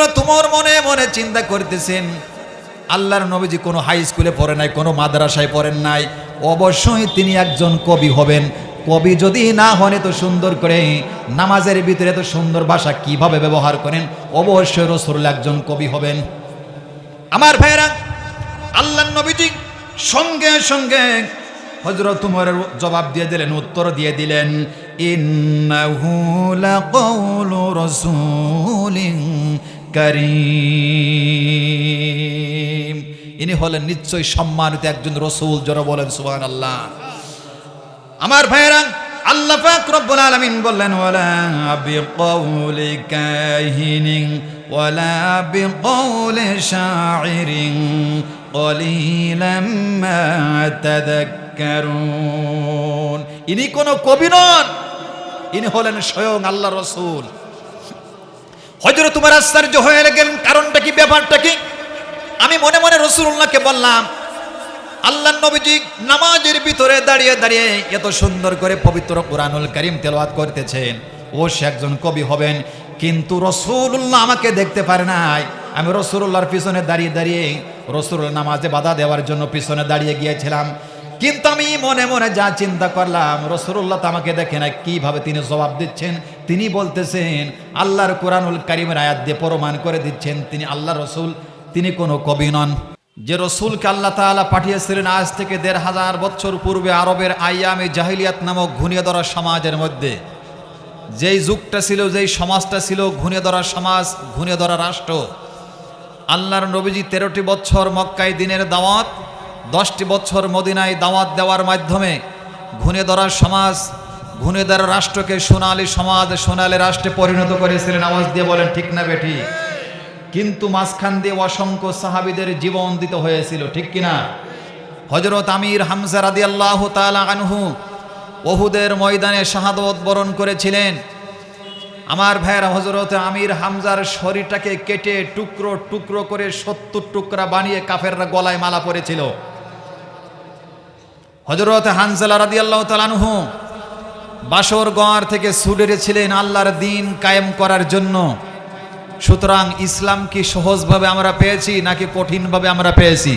হযরত উমর মনে মনে চিন্তা করতেছেন, আল্লাহর নবীজি কোনো হাই স্কুলে পড়ে নাই, কোনো মাদ্রাসায় পড়েন নাই, অবশ্যই তিনি একজন কবি হবেন। কবি যদি না হন এত সুন্দর করে নামাজের ভিতরে এত সুন্দর ভাষা কিভাবে ব্যবহার করেন, অবশ্যই রাসূলুল্লাহ একজন কবি হবেন। আমার ভাইরা, আল্লাহর নবীজি সঙ্গে সঙ্গে হযরত উমরের জবাব দিয়ে দিলেন, উত্তর দিয়ে দিলেন, ইন্নাহু লাকাউলু রাসূলিন কারীম। ইনি হলেন নিশ্চয়ই সম্মানিত একজন রাসূল। যারা বলেন সুবহানাল্লাহ। আমার ভাইরা, আল্লাহ পাক রব্বুল আলামিন বললেন, ওয়ালা বিকাউলি কাহিনিন ওয়ালা বিকাউলি শাইরিন কলিলাম মা তাযাক্কারুন। ইনি কোনো কবি নন, ইনি হলেন স্বয়ং আল্লাহর রাসূল। হযরত উমর আশ্চর্য হয়ে গেলেন, কারণটা কি, ব্যাপারটা কি? আমি মনে মনে রাসূলুল্লাহকে বললাম, আল্লাহর নবীজি নামাজের ভিতরে দাঁড়িয়ে দাঁড়িয়ে এত সুন্দর করে পবিত্র কুরআনুল কারীম তেলাওয়াত করতেছেন, ও সে একজন কবি হবেন। কিন্তু রাসূলুল্লাহ আমাকে দেখতে পারে নাই। আমি রাসূলুল্লাহর পিছনে দাঁড়িয়ে দাঁড়িয়ে রাসূলুল্লাহ নামাজে বাধা দেওয়ার জন্য পিছনে দাঁড়িয়ে গিয়েছিলাম। কিন্তু আমি মনে মনে যা চিন্তা করলাম, রাসূলুল্লাহ তো আমাকে দেখে না, কিভাবে তিনি জবাব দিচ্ছেন? তিনি বলতেছেন, আল্লাহর কুরআনুল কারীমের আয়াত দিয়ে প্রমাণ করে দিচ্ছেন তিনি আল্লাহর রাসূল, তিনি কোনো কবি নন। যে রসুলকে আল্লাহ তাআলা পাঠিয়েছিলেন আজ থেকে ১৫০০ বছর পূর্বে আরবের আইয়ামে জাহিলিয়াত নামক ঘুণিয়ে ধরা সমাজের মধ্যে, যেই যুগটা ছিল, যেই সমাজটা ছিল ঘুণিয়ে ধরা সমাজ, ঘুণিয়ে ধরা রাষ্ট্র, আল্লাহর নবীজি ১৩টি বছর মক্কায় দ্বীনের দাওয়াত, 10টি বছর মদিনায় দাওয়াত দেওয়ার মাধ্যমে ঘুণিয়ে ধরা সমাজ, ঘুণিয়ে ধরা রাষ্ট্রকে সোনালী সমাজ, সোনালী রাষ্ট্রে পরিণত করেছিলেন। আওয়াজ দিয়ে বলেন ঠিক না বেঠি? কিন্তু মাঝখান দিয়ে অসংখ্য সাহাবীদের জীবন দিতে হয়েছিল, ঠিক কিনা? হযরত আমির হামজা রাদিয়াল্লাহু তাআলা আনহু উহুদের ময়দানে শাহাদাত বরণ করেছিলেন। আমার ভাইয়েরা, হযরত আমির হামজার শরীরটাকে কেটে টুকরো টুকরো করে ৭০ টুকরা বানিয়ে কাফেররা গলায় মালা পরেছিল। হযরত হানজালা রাদিয়াল্লাহু তাআলা আনহু বাসর গড় থেকে ছুটে ছিলেন আল্লাহর দ্বীন কায়েম করার জন্য। সুতরাং ইসলাম কি সহজভাবে আমরা পেয়েছি নাকি কঠিনভাবে আমরা পেয়েছি?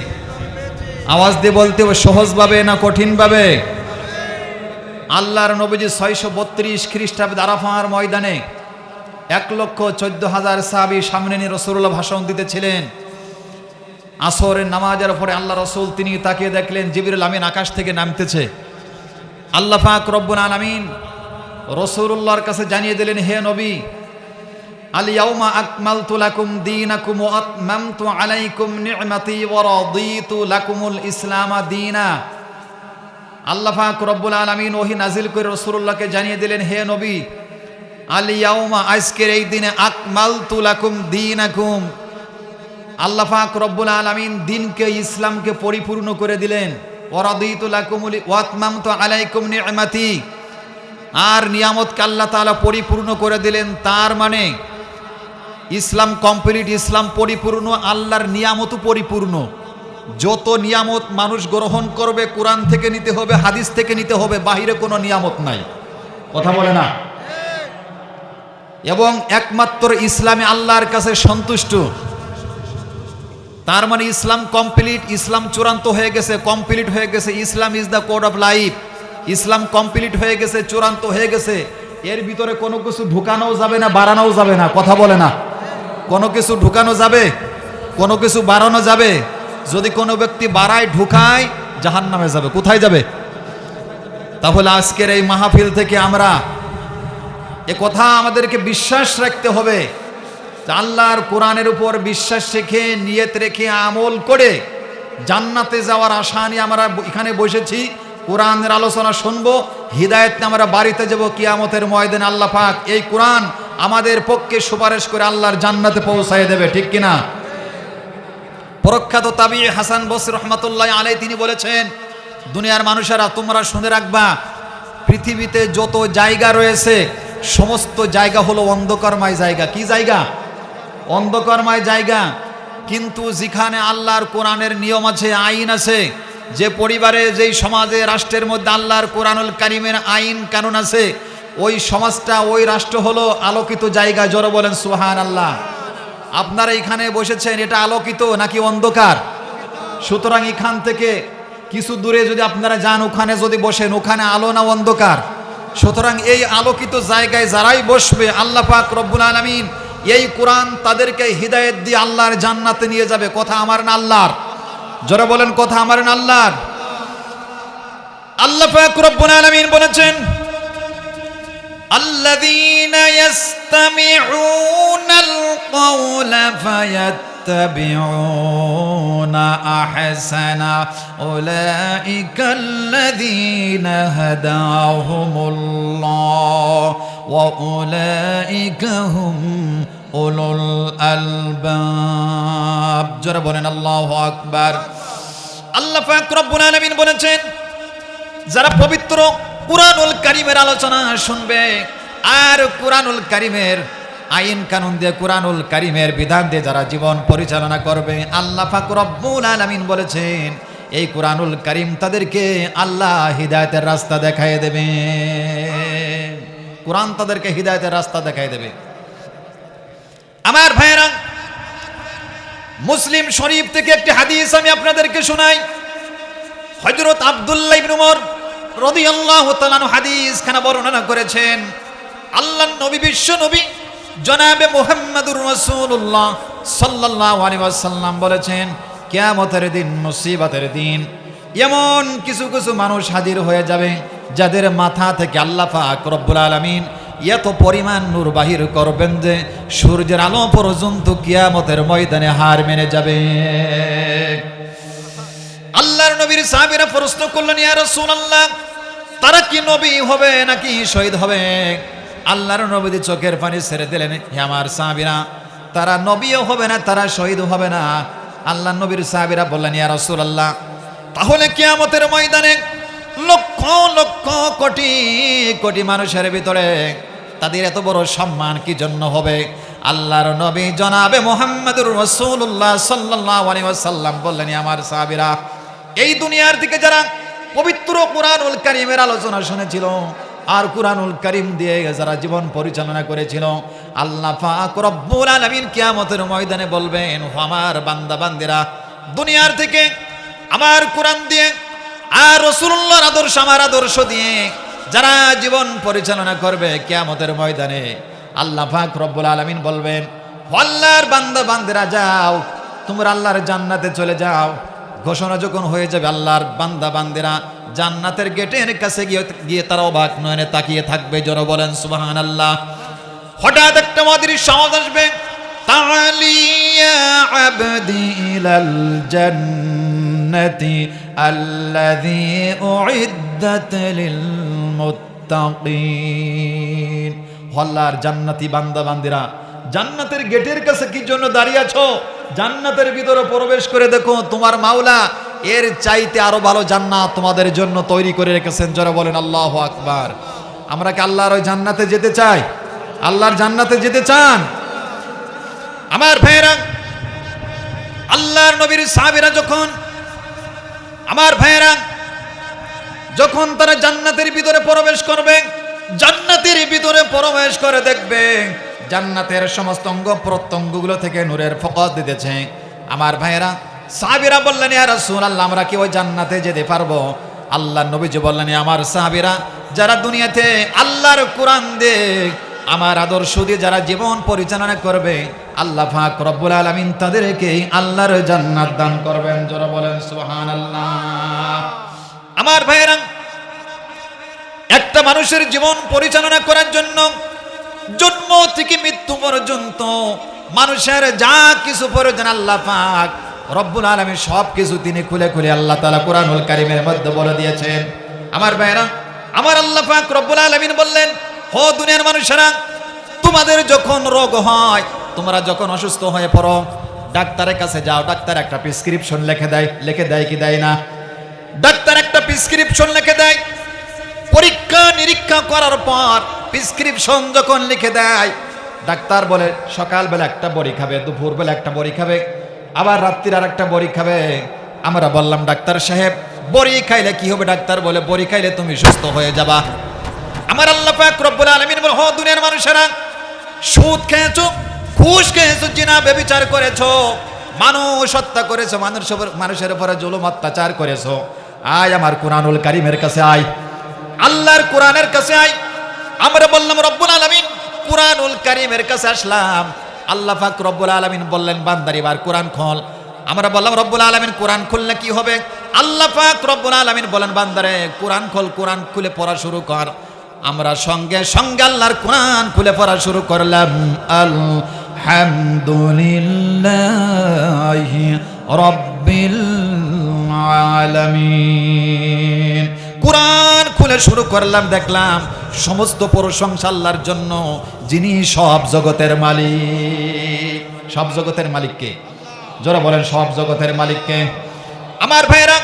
আওয়াজ দিয়ে বলতে হবে, সহজভাবে না কঠিনভাবে? আল্লাহর নবীজি ৬৩২ খ্রিস্টাব্দে আরাফার ময়দানে ১,১৪,০০০ সাহাবী সামনে নিয়ে রাসূলুল্লাহ ভাষণ দিতেছিলেন। আসরের নামাজের পরে আল্লাহ রাসূল তিনি তাকিয়ে দেখলেন জিবরিল আমিন আকাশ থেকে নামতেছে। আল্লাহ পাক রব্বুল আলামিন রাসূলুল্লাহর কাছে জানিয়ে দিলেন, হে নবী, আল ইয়াউমা আকমালতু লাকুম দীনাকুম ওয়া আতমামতু আলাইকুম নি'মাতি ওয়া রাদিতু লাকুমুল ইসলাম দীনা। আল্লাহ পাক রব্বুল আলামিন ওহী নাজিল করে রাসূলুল্লাহকে জানিয়ে দিলেন, হে নবী, আল ইয়াউমা, আজকের এই দিনে, আকমালতু লাকুম দীনাকুম, আল্লাহ পাক রব্বুল আলামিন দ্বীনকে, ইসলামকে পরিপূর্ণ করে দিলেন। ওয়া রাদিতু লাকুমুল ওয়া আতমামতু আলাইকুম নি'মাতি, আর নিয়ামতকে আল্লাহ তাআলা পরিপূর্ণ করে দিলেন। তার মানে ইসলাম কমপ্লিট, ইসলাম পরিপূর্ণ, আল্লাহর নিয়ামতও পরিপূর্ণ। যত নিয়ামত মানুষ গ্রহণ করবে কোরআন থেকে নিতে হবে, হাদিস থেকে নিতে হবে, বাহিরে কোনো নিয়ামত নাই। কথা বলে না? এবং একমাত্র ইসলামে আল্লাহর কাছে সন্তুষ্ট। তার মানে ইসলাম কমপ্লিট, ইসলাম চূড়ান্ত হয়ে গেছে, কমপ্লিট হয়ে গেছে। Islam is the code of life. Islam complete হয়ে গেছে, চূড়ান্ত হয়ে গেছে। এর ভিতরে কোনো কিছু ঢুকানোও যাবে না, বাড়ানোও যাবে না। কথা বলে না? কোনো কিছু ঢুকানো যাবে, কোনো কিছু বাড়ানো যাবে? যদি কোনো ব্যক্তি বাড়ায়, ঢুকায়, জাহান্নামে যাবে। কোথায় যাবে? তাহলে আজকের এই মাহফিল থেকে আমরা এ কথা আমাদেরকে বিশ্বাস রাখতে হবে, আল্লাহর কোরআনের উপর বিশ্বাস রেখে, নিয়ত রেখে, আমল করে জান্নাতে যাওয়ার আশা নিয়ে আমরা এখানে বসেছি। কোরআনের আলোচনা শুনবো, হিদায়াত নিয়ে আমরা বাড়িতে যাব কিয়ামতের ময়দানে। আল্লাহ পাক এই কোরআন আমাদের পক্ষে সুপারিশ করে আল্লাহর জান্নাতে পৌঁছায় দেবে, ঠিক কিনা? প্রখ্যাত তাবিঈ হাসান বসরি রহমাতুল্লাহ আলাইহি তিনি বলেছেন, দুনিয়ার মানুষেরা তোমরা শুনে রাখবা, পৃথিবীতে যত জায়গা রয়েছে সমস্ত জায়গা হলো অন্ধকারময় জায়গা। কি জায়গা? অন্ধকারময় জায়গা। কিন্তু যেখানে আল্লাহর কোরআনের নিয়ম আছে, আইন আছে, যে পরিবারে, যেই সমাজে, রাষ্ট্রের মধ্যে আল্লাহর কোরআনুল কারীমের আইন কানুন আছে, ওই সমাজটা, ওই রাষ্ট্র হলো আলোকিত জায়গা। জোরে বলেন সুবহানাল্লাহ। আপনারা এখানে বসেছেন, এটা আলোকিত নাকি অন্ধকার? সুতরাং এখান থেকে কিছু দূরে যদি আপনারা যান, ওখানে যদি বসেন, ওখানে আলো না অন্ধকার? সুতরাং এই আলোকিত জায়গায় যারাই বসবে, আল্লাহ পাক রব্বুল আলামিন এই কোরআন তাদেরকে হিদায়াত দিয়ে আল্লাহর জান্নাতে নিয়ে যাবে। কথা আমার না আল্লাহর? যারা বলেন কথা আমার না আল্লাহর? আল্লাহ পাক রব্বুল আলামিন বলেছেন, الذين يستمعون القول فيتبعون أحسنه أولئك الذين هداهم الله وأولئك هم أولو الألباب جرى بولن الله أكبر আল্লাহ পাক রব্বুল আলামিন বলেছেন, যারা পবিত্র কুরআনুল কারীমের আলোচনা শুনবে আর কুরআনুল কারীমের আইন কানুন দিয়ে, কুরআনুল কারীমের বিধান দিয়ে যারা জীবন পরিচালনা করবে, আল্লাহ পাক রব্বুল আলামিন বলেছেন এই কুরআনুল কারীম তাদেরকে আল্লাহ হিদায়াতের রাস্তা দেখায় দেবে। কুরআন তাদেরকে হিদায়াতের রাস্তা দেখায় দেবে। আমার ভাইরা, মুসলিম শরীফ থেকে একটি হাদিস আমি আপনাদেরকে শোনাই। হযরত আব্দুল্লাহ ইবনে উমর রাদিয়াল্লাহু তাআলা আনহু হাদিস খানা বর্ণনা করেছেন। আল্লাহর নবী, বিশ্ব নবী জনাবে মুহাম্মদুর রাসূলুল্লাহ সাল্লাল্লাহু আলাইহি ওয়াসাল্লাম বলেছেন, কিয়ামতের দিন, মুসিবতের দিন এমন কিছু কিছু মানুষ হাজির হয়ে যাবে যাদের মাথা থেকে আল্লাহ পাক রব্বুল আলামিন এত পরিমাণ নূর বাহির করবেন যে সূর্যের আলো পর্যন্ত কিয়ামতের ময়দানে হার মেনে যাবে। আল্লাহর নবীর সাহাবীরা প্রশ্ন করলেন, ইয়া রাসূলুল্লাহ, তারা কি নবী হবে নাকি শহীদ হবে? আল্লাহর নবী চোখের পানি ছেড়ে দিলেন, হে আমার সাহাবীরা, তারা নবীও হবে না, তারা শহীদ হবে না। আল্লাহর নবীর সাহাবীরা বললেন, ইয়া রাসূলুল্লাহ, তাহলে কিয়ামতের ময়দানে লক্ষ লক্ষ কোটি কোটি মানুষের ভিতরে তাদের এত বড় সম্মান কি জন্য হবে? আল্লাহর নবী জনাবে মুহাম্মদুর রাসূলুল্লাহ সাল্লাল্লাহু আলাইহি ওয়াসাল্লাম বললেন, আমার সাহাবীরা, এই দুনিয়ার দিকে যারা পবিত্র কুরআনুল কারীমের আলোচনা শুনেছিল আর কুরআনুল কারীম দিয়ে যারা জীবন পরিচালনা করেছিল, আল্লাহ পাক রব্বুল আলামিন কিয়ামতের ময়দানে বলবেন, আমার বান্দা বান্দিরা, দুনিয়ার থেকে আমার কোরআন দিয়ে আর রাসূলুল্লাহর আদর্শ, আমার আদর্শ দিয়ে যারা জীবন পরিচালনা করবে, কিয়ামতের ময়দানে আল্লাহ পাক রব্বুল আলামিন বলবেন, আল্লাহর বান্দা বান্দিরা, যাও তোমরা আল্লাহর জান্নাতে চলে যাও। ঘোষণা যখন হয়ে যাবে, আল্লাহর বান্দা বান্দিরা জান্নাতের গেটের কাছে গিয়ে তারা অবাক নয়নে তাকিয়ে থাকবে। জোরে বলেন সুবহানাল্লাহ। হঠাৎ একটা অদৃশ্য আওয়াজ আসবে, তাআলি ইয়া আবদি ইলাল জান্নাতি আল্লাযী উইদ্দাত লিল মুত্তাকিন। আল্লাহর জান্নাতি বান্দা বান্দিরা, জান্নাতের গেটের কাছে কি জন্য দাঁড়িয়ে আছো? জান্নাতের ভিতরে প্রবেশ করে দেখো, তোমার মাওলা এর চাইতে আরো ভালো জান্নাত তোমাদের জন্য তৈরি করে রেখেছেন। যারা বলেন আল্লাহু আকবার। আমরা কি আল্লাহর ওই জান্নাতে যেতে চাই? আল্লাহর জান্নাতে যেতে চান? আমার ভাইরা, আল্লাহর নবীর সাহাবীরা যখন, আমার ভাইরা, যখন তারা জান্নাতের ভিতরে প্রবেশ করবে, জান্নাতের ভিতরে প্রবেশ করে দেখবে জান্নাতের সমস্ত অঙ্গ প্রত্যঙ্গগুলো থেকে নূরের ফোকাস দিতেছে। আমার ভাইয়েরা, সাহাবীরা বললেন, ইয়া রাসূলুল্লাহ, আমরা কি ওই জান্নাতে যেতে পারবো? আল্লাহর নবীজি বললেন, আমার সাহাবীরা, যারা দুনিয়াতে আল্লাহর কোরআন দিয়ে, আমার আদর্শ দিয়ে যারা জীবন পরিচালনা করবে, আল্লাহ পাক রব্বুল আলামিন তাদেরকে আল্লাহর জান্নাত দান করবেন। যারা বলেন সুবহানাল্লাহ। আমার ভাইয়েরা, একটা মানুষের জীবন পরিচালনা করার জন্য জন্ম থেকে মৃত্যু পর্যন্ত মানুষের যা কিছু প্রয়োজন আল্লাহ পাক রব্বুল আলামিন সব কিছু তিনি খুলে খুলে আল্লাহ তাআলা কুরআনুল কারীমের মধ্যে বলে দিয়েছেন। আমার ভাইরা, আমার আল্লাহ পাক রব্বুল আলামিন বললেন, হো দুনিয়ার মানুষেরা, তোমাদের যখন রোগ হয়, তোমরা যখন অসুস্থ হয়ে পড়ো, ডাক্তারের কাছে যাও। ডাক্তার একটা প্রেসক্রিপশন লিখে দেয় কি দেয় না? ডাক্তার একটা প্রেসক্রিপশন লিখে দেয়। পরীক্ষা নিরীক্ষা করার পর প্রেসক্রিপশন যখন লিখে দেয়, ডাক্তার বলে সকালবেলা একটা বড়ি খাবে, দুপুরবেলা একটা বড়ি খাবে, আবার রাত্রির আর একটা বড়ি খাবে। আমরা বললাম, ডাক্তার সাহেব, বড়ি খাইলে কি হবে? ডাক্তার বলে, বড়ি খাইলে তুমি সুস্থ হয়ে যাবা। আমার আল্লাহ পাক রব্বুল আলামিন বলে, হো দুনিয়ার মানুষেরা, সুদ খেয়েছো, ঘুষ খেয়েছো, জিনা ব্যভিচার করেছো, মানুষ হত্যা করেছো, মানুষের উপরে জুলুম অত্যাচার করেছো, আয় আমার কুরআনুল কারীমের কাছে আয়, আল্লাহর কোরআনের কাছে আয়। আমরা বললাম রব্বুল আলামিন, কুরআনুল কারীমের কাছে আসলাম। আল্লাহ পাক রব্বুল আলামিন বললেন বান্দার এবার কোরআন খোল। আমরা বললাম রব্বুল আলামিন কোরআন খুললে কি হবে? আল্লাহ পাক রব্বুল আলামিন বলেন বান্দারে কোরআন খোল, কোরআন খুলে পড়া শুরু কর। আমরা সঙ্গে সঙ্গে আল্লাহর কোরআন খুলে পড়া শুরু করলাম। আলহামদুলিল্লাহি রাব্বিল আলামিন। কোরআন খুলে শুরু করলাম, দেখলাম সমস্ত প্রশংসা আল্লাহর জন্য, যিনি সব জগতের মালিক। সব জগতের মালিককে যারা বলেন সব জগতের মালিককে। আমার ভাইরা,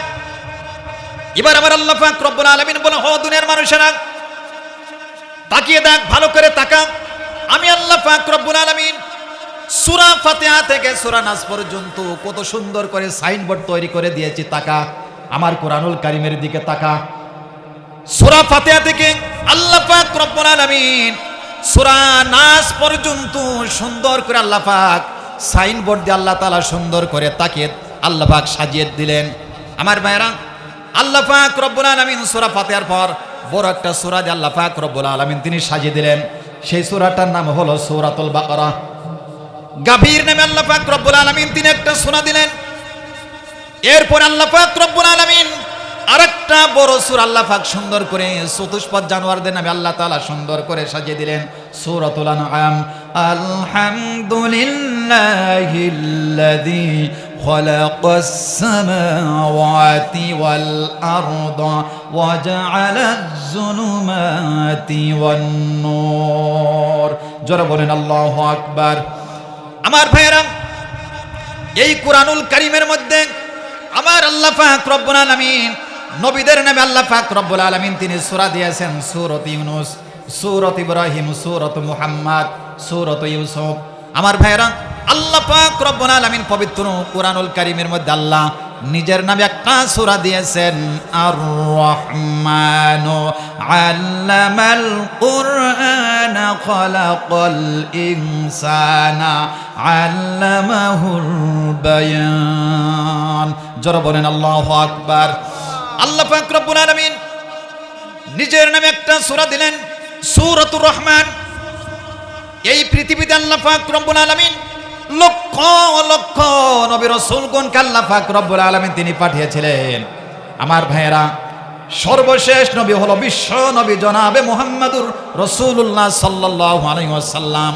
এবার আমার আল্লাহ পাক রব্বুল আলামিন বলে, ও দুনিয়ার মানুষেরা তাকিয়ে দেখ, ভালো করে তাকা। আমি আল্লাহ পাক রব্বুল আলামিন সূরা ফাতিহা থেকে সূরা নাস পর্যন্ত কত সুন্দর করে সাইনবোর্ড তৈরি করে দিয়েছি। তাকা, আমার কোরআনুল কারীমের দিকে তাকা। সূরা ফাতিহা থেকে আল্লাহ পাক রব্বুল আলামিন সূরা নাস পর্যন্ত সুন্দর করে আল্লাহ পাক সাইনবোর্ড দিয়ে আল্লাহ তাআলা সুন্দর করে তাকিয়ে আল্লাহ পাক সাজিয়ে দিলেন। আমার ভাইরা, আল্লাহ পাক রব্বুল আলামিন সূরা ফাতিহার পর বড় একটা সূরা দিয়ে আল্লাহ পাক রব্বুল আলামিন তিনি সাজিয়ে দিলেন। সেই সূরাটার নাম হলো সূরাতুল বাকারা। গাভীর নামে আল্লাহ পাক রব্বুল আলামিন তিনি একটা সূরা দিলেন। এরপর আল্লাহ পাক রব্বুল আলামিন আরেকটা বড় সূরা আল্লাহ পাক সুন্দর করে চতুষ্পদ জানোয়ারদের নামে আল্লাহ তাআলা সুন্দর করে সাজিয়ে দিলেন, সূরাতুল আনআম। আলহামদুলিল্লাহিল্লাযী খালাকাস সামাওয়াতি ওয়াল আরদা ওয়া জাআলাজ যুলুমাতি ওয়ান নূর। যারা বলেন আল্লাহু আকবার। আমার ভাইয়েরা, এই কুরআনুল কারীমের মধ্যে আমার আল্লাহ পাক রব্বুল আলামিন নবীদের নামে আল্লাহ পাক রব্বুল আলামিন তিনি সূরা দিয়েছেন। সূরাত ইউনূস, সূরাত ইব্রাহিম, সূরাত মুহাম্মদ, সূরাত ইউসুফ। আমার ভাইয়েরা, আল্লাহ পাক রব্বুল আলামিন পবিত্র কুরআনুল কারীমের মধ্যে আল্লাহ নিজের নামে একটা সূরা দিয়েছেন, আর রহমানু আল্লামাল কুরআনা খালাকাল ইনসানা আল্লামাহুল বায়ান। যারা বলেন আল্লাহু আকবার। আল্লাহ পাক রব্বুল আলামিন নিজের নামে একটা সূরা দিলেন, সূরাতুর রহমান। এই পৃথিবীতে আল্লাহ পাক রব্বুল আলামিন লক্ষ লক্ষ নবী রাসূলগণকে আল্লাহ পাক রব্বুল আলামিন তিনি পাঠিয়েছিলেন। আমার ভাইয়েরা, সর্বশেষ নবী হলো বিশ্ব নবী জনাবে মুহাম্মদুর রাসূলুল্লাহ সাল্লাল্লাহু আলাইহি ওয়াসাল্লাম।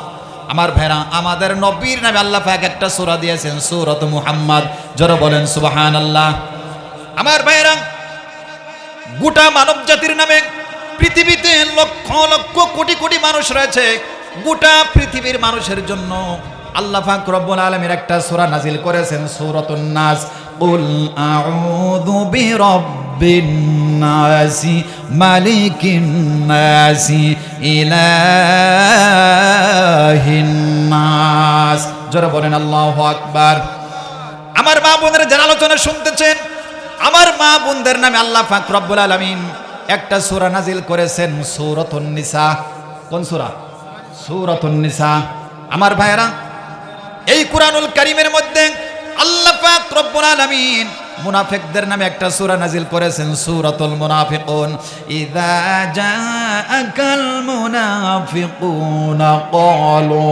আমার ভাইয়েরা, আমাদের নবীর নামে আল্লাহ পাক একটা সূরা দিয়েছেন, সূরাত মুহাম্মদ। যারা বলেন সুবহানাল্লাহ। আমার ভাইয়েরা, গোটা মানব জাতির নামে পৃথিবীতে লক্ষ লক্ষ কোটি কোটি মানুষ রয়েছে। গোটা পৃথিবীর মানুষের জন্য আল্লাহ পাক রব্বুল আলামিন একটা সূরা নাজিল করেছেন, সূরাতুন নাস। কুল আউযু বিরাব্বিন নাসি মালিকিন নাসি ইলাহিন নাস। যারা বলেন আল্লাহু আকবার। আমার মা বোনেরা যারা আলোচনা শুনতেছেন, আমার মা বোনদের নামে আল্লাহ পাক রব্বুল আলামিন একটা সূরা নাজিল করেছেন, সূরাতুন নিসা। কোন সূরা? সূরাতুন নিসা। আমার ভাইয়েরা, এই কুরআনুল কারীমের মধ্যে আল্লাহ পাক রব্বুল আলামিন মুনাফিকদের নামে একটা সূরা নাজিল করেছেন, সূরাতুল মুনাফিকুন। ইযা জাআকাল মুনাফিকুনা ক্বালু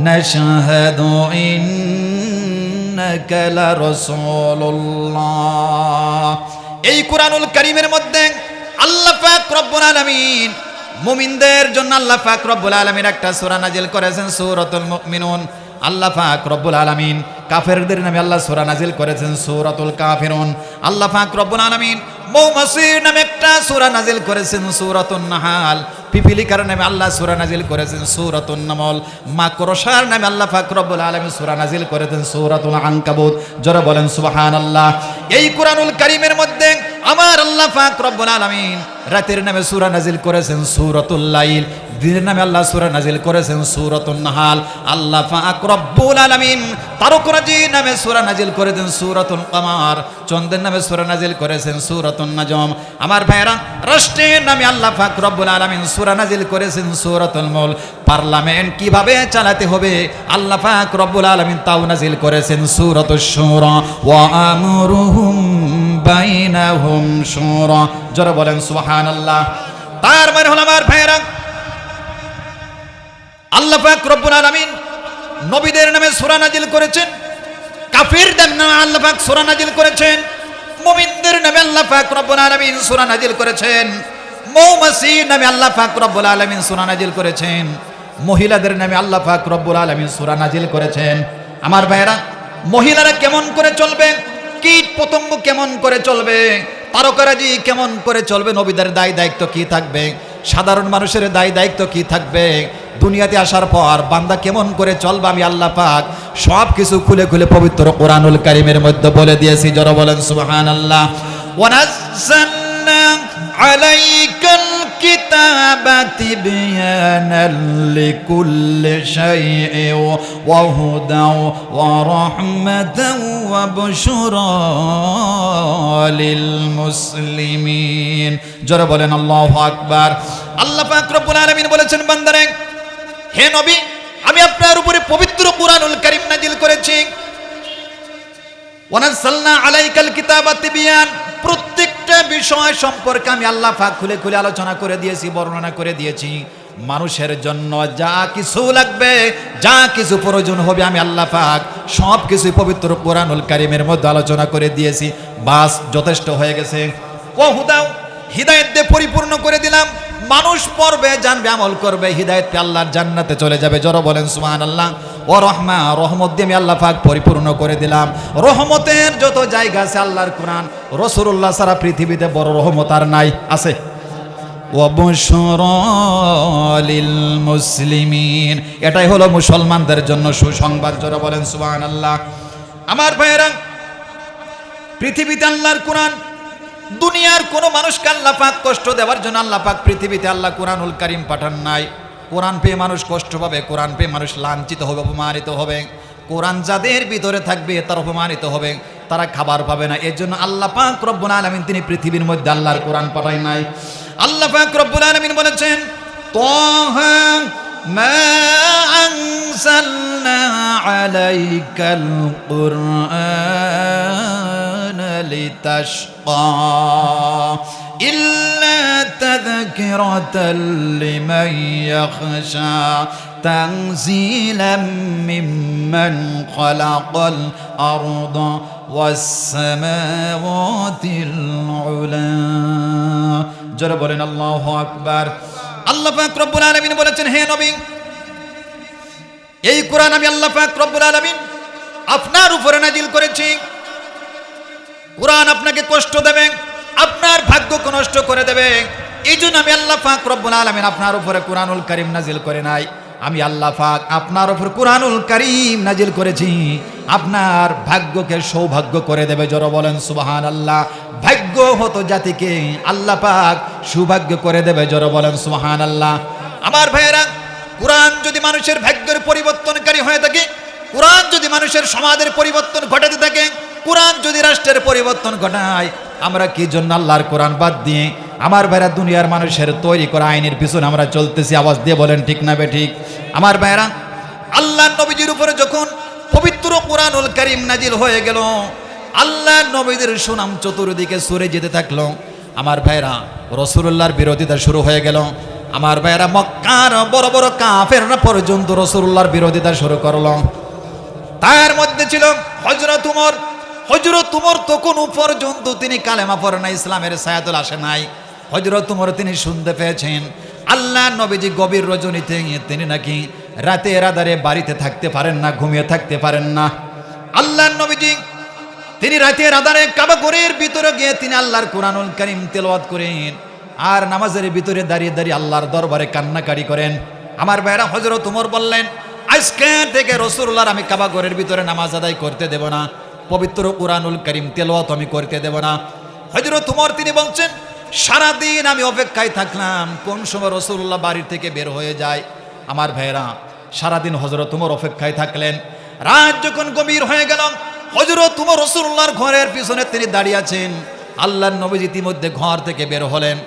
নাশহাদু ইন্নাকা লারাসূলুল্লাহ। এই কুরআনুল কারীমের মধ্যে আল্লাহ পাক রব্বুল আলামিন মুমিনদের জন্য আল্লাহ পাক রব্বুল আলামিন একটা সূরা নাজিল করেছেন, সূরাতুল মুমিনুন। আল্লাহ পাক রব্বুল আলামিন কাফেরদের নামে আল্লাহ সূরা নাজিল করেছেন, সূরাতুল কাফিরুন। আল্লাহ পাক রব্বুল আলামিন মৌমাছির নামে একটা সূরা নাজিল করেছেন, সূরাতুন নাহাল। পিপিলিকার নামে আল্লাহ সূরা নাজিল করেছেন, সূরাতুন নামল। মাকড়সার নামে আল্লাহ পাক রব্বুল আলামিন সূরা নাজিল করেছেন, সূরাতুল আনকাবুত। যারা বলেন সুবহানাল্লাহ। এই কুরআনুল কারীমের মধ্যে আমার আল্লাহ পাক রব্বুল আলামিন রাতের নামে সূরা নাজিল করেছেন, সূরাতুল লাইল। দিনের নামে আল্লাহ সূরা নাজিল করেছেন সূরাতুন নাহাল। আল্লাহ পাক রব্বুল আলামিন তারকাজি নামে সূরা নাজিল করেছেন সূরাতুল কামার। চন্দ্রের নামে সূরা নাজিল করেছেন সূরাতুন নাজম। আমার ভাইরা, রাষ্ট্রের নামে আল্লাহ পাক রব্বুল আলামিন সূরা নাজিল করেছেন সূরাতুল মুলক। পার্লামেন্ট কিভাবে চালাতে হবে আল্লাহ পাক রব্বুল আলামিন তাও নাজিল করেছেন সূরাতুশ শুরা। ওয়া আমরুহুম বাইনাহুম শুরা। যারা বলেন সুবহানাল্লাহ। তার মানে হলো আমার ভাইরা, আল্লাহ পাক রব্বুল আলামিন নবীদের নামে সূরা নাজিল করেছেন, কাফিরদের নামে আল্লাহ পাক সূরা নাজিল করেছেন, মুমিনদের নামে আল্লাহ পাক রব্বুল আলামিন সূরা নাজিল করেছেন, মৌমাছির নামে আল্লাহ পাক রব্বুল আলামিন সূরা নাজিল করেছেন, মহিলাদের নামে আল্লাহ পাক রব্বুল আলামিন সূরা নাজিল করেছেন। আমার ভাইরা, মহিলারা কেমন করে চলবে, কীট পতঙ্গ কেমন করে চলবে, তারকারাজি কেমন করে চলবে, নবীদের দায় দায়িত্ব কি থাকবে, সাধারণ মানুষের দায় দায়িত্ব কি থাকবে, দুনিয়াতে আসার পর বান্দা কেমন করে চলবে, আমি আল্লাহ পাক সব কিছু খুলে খুলে পবিত্র কোরআনুল কারীমের মধ্যে বলে দিয়েছি। যারা বলেন সুবহানাল্লাহ। ওয়া নাযালনা আলাইকাল কিতাবা তিবয়ানাল লিকুল্লি শাইইন ওয়া হুদাও ওয়া রাহমাতাও ওয়া বুশরা লিল মুসলিমিন। যারা বলেন আল্লাহু আকবার। আল্লাহ পাক রব্বুল আলামিন বলেছেন, বান্দারে, হে নবী, আমি আপনার উপরে পবিত্র কোরআনুল কারীম নাজিল করেছি। ওয়া নাযালনা আলাইকাল কিতাবা তিবয়ান, প্রত্যেকটা বিষয় সম্পর্কে আমি আল্লাহ পাক খুলে খুলে আলোচনা করে দিয়েছি, বর্ণনা করে দিয়েছি। মানুষের জন্য যা কিছু লাগবে, যা কিছু প্রয়োজন হবে, আমি আল্লাহ পাক সব কিছুই পবিত্র কোরআনুল কারীমের মধ্যে আলোচনা করে দিয়েছি। বাস, যথেষ্ট হয়ে গেছে। ওয়া হুদাও, হিদায়াত দিয়ে পরিপূর্ণ করে দিলাম। মানুষ পড়বে, জানবে, আমল করবে, হিদায়াত পেয়ে আল্লাহর জান্নাতে চলে যাবে। যারা বলেন সুবহানাল্লাহ। ও রহমা, রহমত দিয়ে আমি আল্লাহ পাক পরিপূর্ণ করে দিলাম। রহমতের যত জায়গা আছে আল্লাহর কোরআন, রাসূলুল্লাহ সারা পৃথিবীতে বড় রহমত আর নাই, আছে। ওয়া বুশরা লিল মুসলিমিন, এটাই হলো মুসলমানদের জন্য সুসংবাদ। যারা বলেন সুবহানাল্লাহ। আমার ভাইয়েরা, পৃথিবীতে আল্লাহর কোরআন, দুনিয়ার কোনো মানুষকে আল্লাহ পাক কষ্ট দেওয়ার জন্য আল্লাহ পাক পৃথিবীতে আল্লাহ কোরআনুল কারীম পাঠান নাই। কোরআন পেয়ে মানুষ কষ্ট পাবে, কোরআন পেয়ে মানুষ লাঞ্ছিত হবে, অপমানিত হবে। কোরআন যাদের ভিতরে থাকবে তারা অপমানিত হবে, তারা খাবার পাবে না। এর জন্য আল্লাহ পাক রব্বুল আলামিন তিনি পৃথিবীর মধ্যে আল্লাহর কোরআন পাঠায় নাই। আল্লাহ পাক রব্বুল আলামিন বলেছেন, তাহা মা আনজালনা আলাইকাল কুরআন লিতাশকা ইল্লা তাযকিরাতাল লিমান ইয়াখশা তানজিলাম মিম্মান খালাকাল আরদা ওয়াস সামাওয়াতিল উলা। যারা বলেন আল্লাহু আকবার। আল্লাহ পাক রব্বুল আলামিন বলেছেন, হে নবী, এই কোরআন আমি আল্লাহ পাক রব্বুল আলামিন আপনার উপরে নাজিল করেছি। কোরআন আপনাকে কষ্ট দেবে, আপনার ভাগ্যকে নষ্ট করে দেবে। এই জন্য আমি আল্লাহ পাক রব্বুল আলামিন আপনার উপরে কোরআনুল কারীম নাজিল করে নাই। আমি আল্লাহ পাক আপনার উপর কোরআনুল কারীম নাজিল করেছি, আপনার ভাগ্যকে সৌভাগ্য করে দেবে। যারা বলেন সুবহানাল্লাহ। ভাগ্য হতো জাতিকে, আল্লাহ পাক সৌভাগ্য করে দেবে। যারা বলেন সুবহানাল্লাহ। আমার ভাইয়েরা, কোরআন যদি মানুষের ভাগ্যের পরিবর্তনকারী হয়ে থাকে, কোরআন যদি মানুষের সমাজের পরিবর্তন ঘটাতে থাকে, কোরআন যদি রাষ্ট্রের পরিবর্তন ঘটায়, আমরা কি জন্য আল্লাহর কোরআন বাদ দিয়ে আমার ভাইরা দুনিয়ার মানুষের তৈরি করা আইনের পিছনে আমরা চলতেছি? আওয়াজ দিয়ে বলেন ঠিক না বেঠিক? আমার ভাইরা, আল্লাহর নবীজির উপরে যখন পবিত্র কোরআনুল কারীম নাজিল হয়ে গেল, আল্লাহর নবীদের সুনাম চতুর্দিকে সরে যেতে থাকলো। আমার ভাইরা, রাসূলুল্লাহর বিরোধিতা শুরু হয়ে গেল। আমার ভাইরা, মক্কার বড় বড় কাফেররা পর্যন্ত রাসূলুল্লাহর বিরোধিতা শুরু করলো। তার মধ্যে ছিল হযরত উমর। হযরত উমর তখন পর্যন্ত তিনি কালেমা পড়ে নাই, ইসলামের ছায়াতল আসে নাই। হযরত উমর তিনি শুনতে পেয়েছেন আল্লাহর নবীজি গভীর রজনীতে তিনি নাকি রাতের আধারে বাড়িতে থাকতে পারেন না, ঘুমিয়ে থাকতে পারেন না। আল্লাহর নবীজি তিনি রাতের আধারে কাবা ঘরের ভিতরে গিয়ে তিনি আল্লাহর কোরআনুল কারীম তেলাওয়াত করেন, আর নামাজের ভিতরে দাঁড়িয়ে দাঁড়িয়ে আল্লাহর দরবারে কান্নাকারি করেন। আমার ভাইরা, হযরত উমর বললেন, আজকে থেকে রাসূলুল্লাহর আমি কাবা ঘরের ভিতরে নামাজ আদায় করতে দেব না, পবিত্র কোরআনুল কারীম তেলাওয়াত আমি করতে দেব না। হযরত উমর তিনি বলছেন, সারাদিন আমি অপেক্ষায় থাকলাম কোন সময় রাসূলুল্লাহ বাড়ি থেকে বের হয়ে যায়। আমার ভাইরা, সারাদিন হযরত ওমর অপেক্ষায় থাকলেন। রাত যখন গভীর হয়ে গেল, হযরত ওমর রাসূলুল্লাহর ঘরের পিছনে তিনি দাঁড়িয়ে আছেন। আল্লাহর নবী ইতিমধ্যে ঘর থেকে বের হলেন।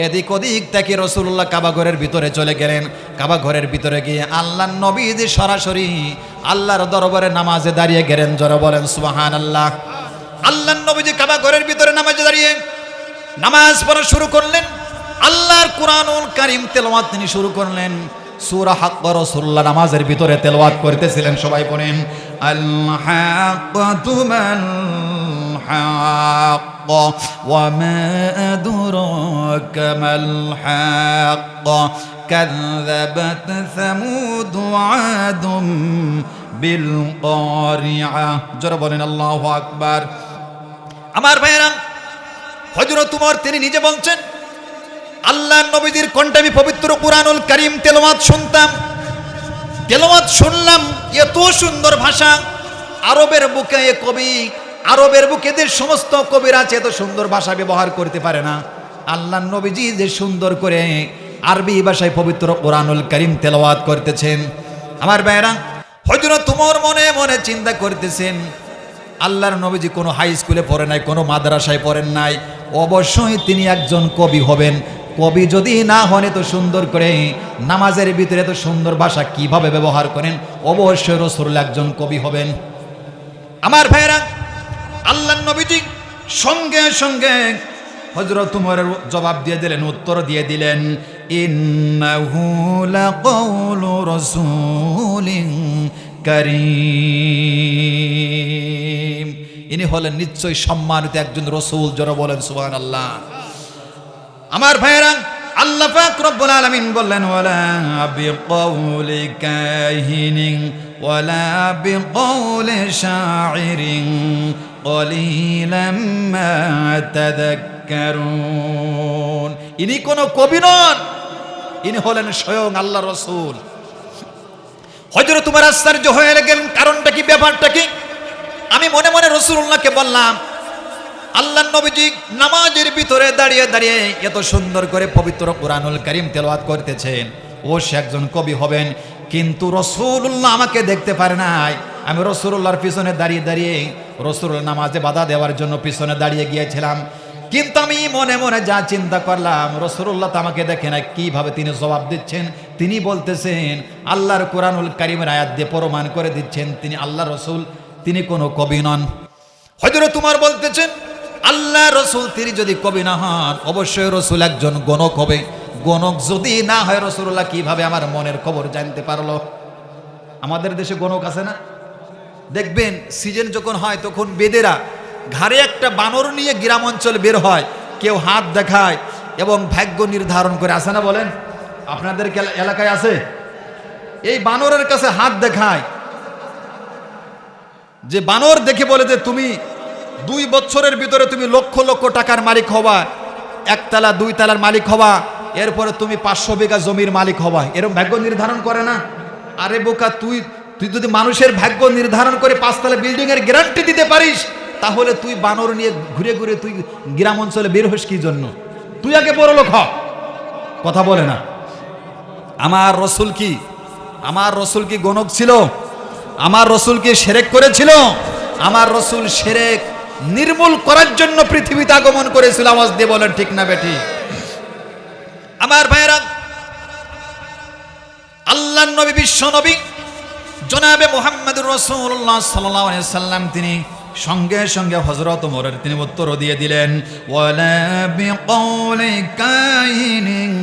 এদিক ওদিক থেকে রাসূলুল্লাহ কাবা ঘরের ভিতরে চলে গেলেন। কাবা ঘরের ভিতরে গিয়ে আল্লাহর নবী যে সরাসরি আল্লাহর দরবারে নামাজে দাঁড়িয়ে গেলেন। জোরে বলেন সুবহানাল্লাহ। আল্লাহর নবী যে কাবা ঘরের ভিতরে নামাজে দাঁড়িয়ে নামাজ পড়া শুরু করলেন। আল্লাহর কুরআনুল কারীম তেলাওয়াত তিনি শুরু করলেন। সূরা হাক্ক রাসূলুল্লাহ নামাজের ভিতরে তেলাওয়াত করতেছিলেন। সবাই পড়েন, আল হাক্কাতু মাল হাক্ক ওয়া মা আদরাকা মাল হাক্ক কাযযাবাত সামুদ ওয়া আদুম বিল কারিআ। জোরে বলেন আল্লাহু আকবার। আমার ভাইরা, হযরত ওমর তিনি নিজে বলছেন, আল্লাহর নবীজির কণ্ঠে আমি পবিত্র কুরআনুল কারীম তেলাওয়াত শুনতাম, তেলাওয়াত শুনলাম। এত সুন্দর ভাষা, আরবের বুকে কবি, আরবের বুকে যে সমস্ত কবিরা আছে এত সুন্দর ভাষা ব্যবহার করতে পারে না। আল্লাহর নবীজি যে সুন্দর করে আরবি ভাষায় পবিত্র কুরআনুল কারীম তেলাওয়াত করতেছেন। আমার ভাইরা, হযরত ওমর মনে মনে চিন্তা করতেছেন, আল্লাহর নবীজি কোনো হাই স্কুলে পড়ে নাই, কোনো মাদ্রাসায় পড়েন নাই, অবশ্যই তিনি একজন কবি হবেন। কবি যদি না হন এত সুন্দর করে নামাজের ভিতরে এত সুন্দর ভাষা কিভাবে ব্যবহার করেন, অবশ্যই রাসূলুল্লাহ একজন কবি হবেন। আমার ভাইরা, আল্লাহর নবীজি সঙ্গে সঙ্গে হযরত ওমরের জবাব দিয়ে দিলেন, উত্তর দিয়ে দিলেন, ইন্নাহু লাকাউলু রাসূলিন কারীম। ইনি হলেন নিশ্চয়ই সম্মানিত একজন রাসূল। জোরে বলেন সুবহানাল্লাহ। আমার ভাইরা, আল্লাহ পাক রব্বুল আলামিন বললেন, ওয়ালা বিকাউলি কাহিনিন ওয়ালা বিকাউলি শাইরিন কলিলাম মা তাযাক্কারুন। ইনি কোনো কবি নন, ইনি হলেন স্বয়ং আল্লাহর রাসূল। হযরত ওমর আশ্চর্য হয়ে গেলেন, কারণটা কি, ব্যাপারটা কি? আমি মনে মনে রাসূলুল্লাহকে বললাম, আল্লাহর নবীজি নামাজের ভিতরে দাঁড়িয়ে দাঁড়িয়ে এত সুন্দর করে পবিত্র কুরআনুল কারীম তেলাওয়াত করতেছেন, ও সে একজন কবি হবেন। কিন্তু রাসূলুল্লাহ আমাকে দেখতে পারে নাই। আমি রাসূলুল্লাহর পিছনে দাঁড়িয়ে দাঁড়িয়ে রাসূলুল্লাহ নামাজে বাধা দেওয়ার জন্য পিছনে দাঁড়িয়ে গিয়েছিলাম। কিন্তু আমি মনে মনে যা চিন্তা করলাম, রাসূলুল্লাহ তো আমাকে দেখে না, কিভাবে তিনি জবাব দিচ্ছেন? তিনি বলতেছেন, আল্লাহর কুরআনুল কারীমের আয়াত দিয়ে প্রমাণ করে দিচ্ছেন তিনি আল্লাহর রাসূল, তিনি কোনো কবি নন। হযরত ওমর বলতেছেন, আল্লাহ রাসূল তিনি যদি কবি না হন, অবশ্যই রাসূল একজন গণক হবে। গণক যদি না হয়, রাসূলুল্লাহ কিভাবে আমার মনের খবর জানতে পারলো? আমাদের দেশে গণক আছে না? দেখবেন সিজন যখন হয় তখন বেদেরা ঘাড়ে একটা বানর নিয়ে গ্রাম অঞ্চলে বের হয়, কেউ হাত দেখায় এবং ভাগ্য নির্ধারণ করে। আসে না বলেন? আপনাদের এলাকায় আছে? এই বানরের কাছে হাত দেখায়, যে বানর দেখে বলে যে তুমি 2 বছরের ভিতরে তুমি লক্ষ লক্ষ টাকার মালিক হবা, 1 তালা 2 তালার মালিক হবা, এরপরে তুমি 500 বিঘা জমির মালিক হবা। এরকম ভাগ্য নির্ধারণ করে না? আরে বোকা, তুই যদি মানুষের ভাগ্য নির্ধারণ করে 5 তলা বিল্ডিং এর গ্যারান্টি দিতে পারিস, তাহলে তুই বানর নিয়ে ঘুরে ঘুরে তুই গ্রাম অঞ্চলে বের হস কি জন্য? তুই আগে বড় লোক হ। কথা বলে না। আমার রাসূল কি, আমার রাসূল কি গণক ছিল? আমার রাসূল কি শিরক করেছিল? আমার রাসূল শিরক নির্মূল করার জন্য পৃথিবীতে আগমন করেছিল। আওয়াজ দিয়ে বলেন ঠিক না বেঠি? আমার ভাইরা, আল্লাহর নবী, বিশ্ব নবী জনাবে মুহাম্মদুর রাসূলুল্লাহ সাল্লাল্লাহু আলাইহি সাল্লাম তিনি সঙ্গে সঙ্গে হযরত ওমরের তিনি উত্তর দিয়ে দিলেন, ওয়ালা বিকাউলি কাহিনিন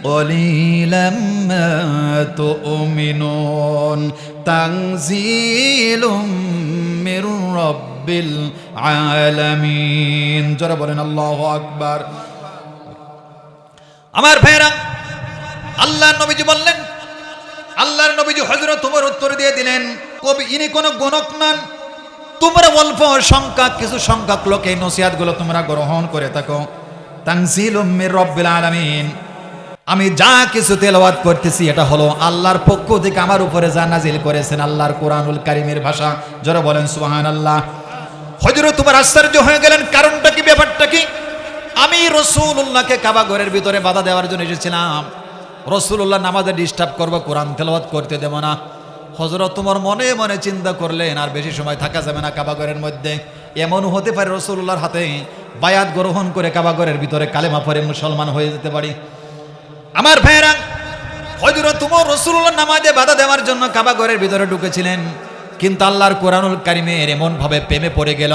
কলিলাম মা তুমিনুন তানজিলুম মির রাব্বিল আলামিন। যারা বলেন আল্লাহু আকবার। আমার ভাইরা, আল্লাহর নবীজি বললেন, আল্লাহর নবীজি হযরত ওমর উত্তর দিয়ে দিলেন, কবি ইনি কোনো গণক নন। তোমরা অল্প সংখ্যক কিছু সংখ্যক লোক এই নসিহতগুলো তোমরা গ্রহণ করে থাকো। তানজিলুম মির রাব্বিল আলামিন, আমি যা কিছু তেলাওয়াত করতেছি এটা হলো আল্লাহর পক্ষ থেকে আমার উপরে যা নাজিল করেছেন আল্লাহর কুরআনুল কারীমের ভাষা। যারা বলেন সুবহানাল্লাহ। হযরত ওমর আশ্চর্য হয়ে গেলেন, কারণটা কি, ব্যাপারটা কি? আমি রাসূলুল্লাহকে কাবা ঘরের ভিতরে বাধা দেওয়ার জন্য এসেছিলাম। রাসূলুল্লাহ নামাজে ডিস্টার্ব করব, কোরআন তেলাওয়াত করতে দেব না। হযরত তোমার মনে মনে চিন্তা করলেন আর বেশি সময় থাকা যাবে না কাবা ঘরের মধ্যে। এমন হতে পারে রাসূলুল্লাহর হাতে বায়াত গ্রহণ করে কাবা ঘরের ভিতরে কালেমা পড়ে মুসলমান হয়ে যেতে পারি। আমার ভাইরা, হযরত তোমার রাসূলুল্লাহ নামাজে বাধা দেওয়ার জন্য কাবা ঘরের ভিতরে ঢুকেছিলেন, কিন্তু আল্লাহর কোরআনুল কারীমের এমন ভাবে প্রেমে পড়ে গেল।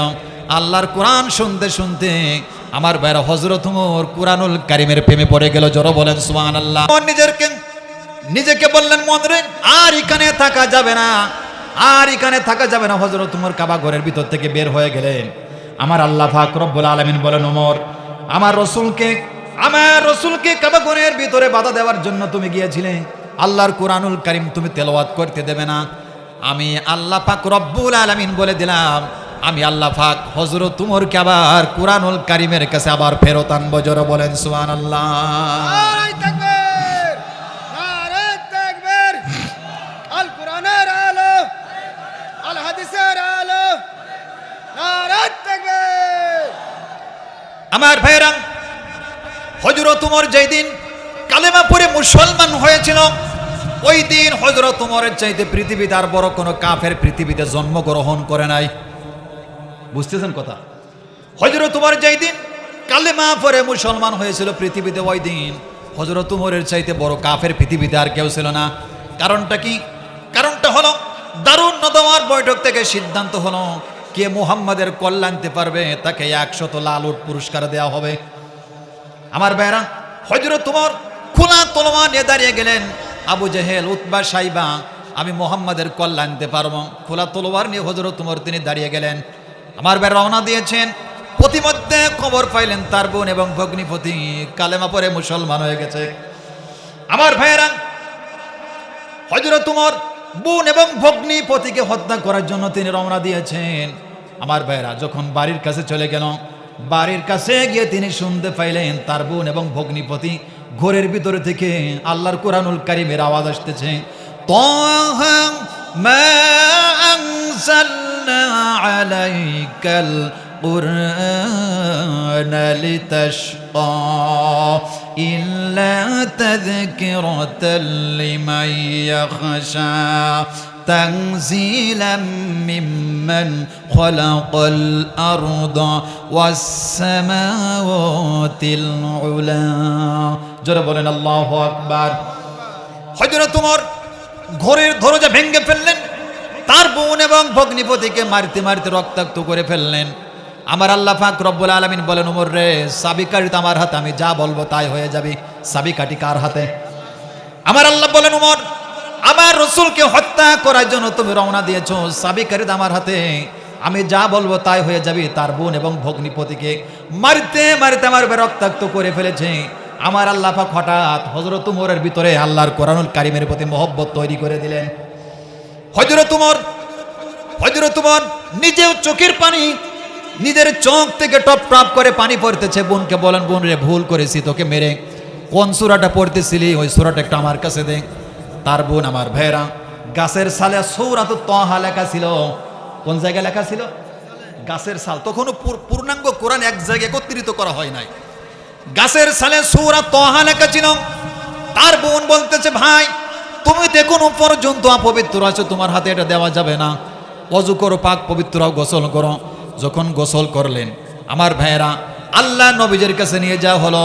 আল্লাহর কোরআন শুনতে শুনতে আমার ভাইরা হযরত ওমর কোরআনুল কারীমের প্রেমে পড়ে গেল। জোরে বলেন সুবহানাল্লাহ। নিজেকে বললেন, মন রে আর এখানে থাকা যাবে না, আর এখানে থাকা যাবে না। হযরত ওমর কাবা ঘরের ভিতর থেকে বের হয়ে গেলেন। আমার আল্লাহ পাক রব্বুল আলামিন বলেন, ওমর আমার রাসূলকে কাবা ঘরের ভিতরে বাধা দেওয়ার জন্য তুমি গিয়েছিলে, আল্লাহর কোরআনুল কারীম তুমি তেলাওয়াত করতে দেবে না। আমি আল্লাহ পাক রব্বুল আলামিন বলে দিলাম, আমি আল্লাহ পাক হযরত ওমরকে আবার কোরআনুল কারীমের কাছে আবার ফেরত আনবো। জোরে বলেন সুবহানাল্লাহ। নারে তাকবীর, নারে তাকবীর। আল কোরআনের আলো, আল হাদিসের আলো, নারে তাকবীর। আমার ভাইরা, হযরত ওমর যেই দিন কালেমা পড়ে মুসলমান হয়েছিল, ওই দিন হযরত ওমরের চাইতে পৃথিবীতে আর বড় কোনো কাফের পৃথিবীতে জন্মগ্রহণ করে নাই। বুঝতেছেন কথা? হযরত ওমর যেই দিন কালেমা পড়ে মুসলমান হয়েছিল পৃথিবীতে, ওই দিন হযরত ওমরের চাইতে বড় কাফের পৃথিবীতে আর কেউ ছিল না। কারণটা কি? কারণটা হলো দারুন নদওয়ার বৈঠক থেকে সিদ্ধান্ত হলো, কে মুহাম্মাদের কল্যাণ আনতে পারবে তাকে 100 লাল উট পুরস্কার দেওয়া হবে। আমার ভাইরা, হযরত ওমর খোলা তলোয়ার নিয়ে দাঁড়িয়ে গেলেন। আবু জেহেল, উতবা, সাইবা, আমি মুহাম্মাদের কল্যাণ আনতে পারবো। খোলা তলোয়ার নিয়ে হযরত ওমর তিনি দাঁড়িয়ে গেলেন। আমার ভাই রওনা দিয়েছেন। প্রতিমধ্যে খবর পাইলেন তার বোন এবং ভগ্নিপতি কালেমা পড়ে মুসলমান হয়ে গেছে। আমার ভাইয়েরা, হযরত ওমর বোন এবং ভগ্নিপতিকে হত্যা করার জন্য তিনি রওনা দিয়েছেন। আমার ভাইয়েরা, যখন বাড়ির কাছে চলে গেল, বাড়ির কাছে গিয়ে তিনি শুনতে পাইলেন তার বোন এবং ভগ্নিপতি ঘরের ভিতরে থেকে আল্লাহর কোরআনুল কারীমের আওয়াজ আসতেছে। তাহা মা আনজালনা আলাইকাল কুরআনা লিতাশকা ইল্লা তাযকিরাতাল লিমান ইয়াখশা তানজিলাম মিম্মান খালাকাল আরদা ওয়াস সামাওয়াতিল উলা। জোরে বলেন আল্লাহু আকবার। হযরত ওমর ঘরের দরজা ভেঙে ফেললেন, তার বোন এবং ভগ্নিপতিকে মারতে মারতে রক্তাক্ত করে ফেললেন। আমার আল্লাহ পাক রব্বুল আলামিন বলেন, ওমর রে, চাবিকাঠি তো আমার হাতে, আমি যা বলবো তাই হয়ে যাবে। চাবিকাঠি কার হাতে? আমার আল্লাহ বলেন, ওমর আমার রাসূলকে হত্যা করার জন্য তুমি রওনা দিয়েছো, চাবিকাঠি তো আমার হাতে, আমি যা বলবো তাই হয়ে যাবে। তার বোন এবং ভগ্নিপতিকে মারতে মারতে আমার রক্তাক্ত করে ফেলেছে। আমার আল্লাহ পাক হঠাৎ হযরত ওমরের ভিতরে আল্লাহর কোরআনুল কারীমের প্রতি মহব্বত তৈরি করে দিলেন। হযরত ওমর নিজেও চোখের পানি, নিজের চোখ থেকে টপ টপ করে পানি পড়তেছে। বোনকে বলেন, বোন রে, ভুল করেছি, তোকে মেরে কোন সূরাটা পড়তেছিলি ওই সূরাটা একটু আমার কাছে দে। তার বোন, আমার ভাইরা, গাছের সালে সূরাতুত তাহা লেখা ছিল। কোন জায়গায় লেখা ছিল? গাছের সাল। তখনও পূর্ণাঙ্গ কোরআন এক জায়গায় একত্রিত করা হয় নাই। গাছের সালে সূরা তাহা লেখা ছিল। তার বোন বলতেছে, ভাই তুমি তো এখনো পর্যন্ত অপবিত্র আছো, তোমার হাতে এটা দেওয়া যাবে না। ওযু করো, পাক পবিত্র হও, গোসল করো। যখন গোসল করলেন, আমার ভাইয়েরা, আল্লাহ নবীজির কাছে নিয়ে যাওয়া হলো।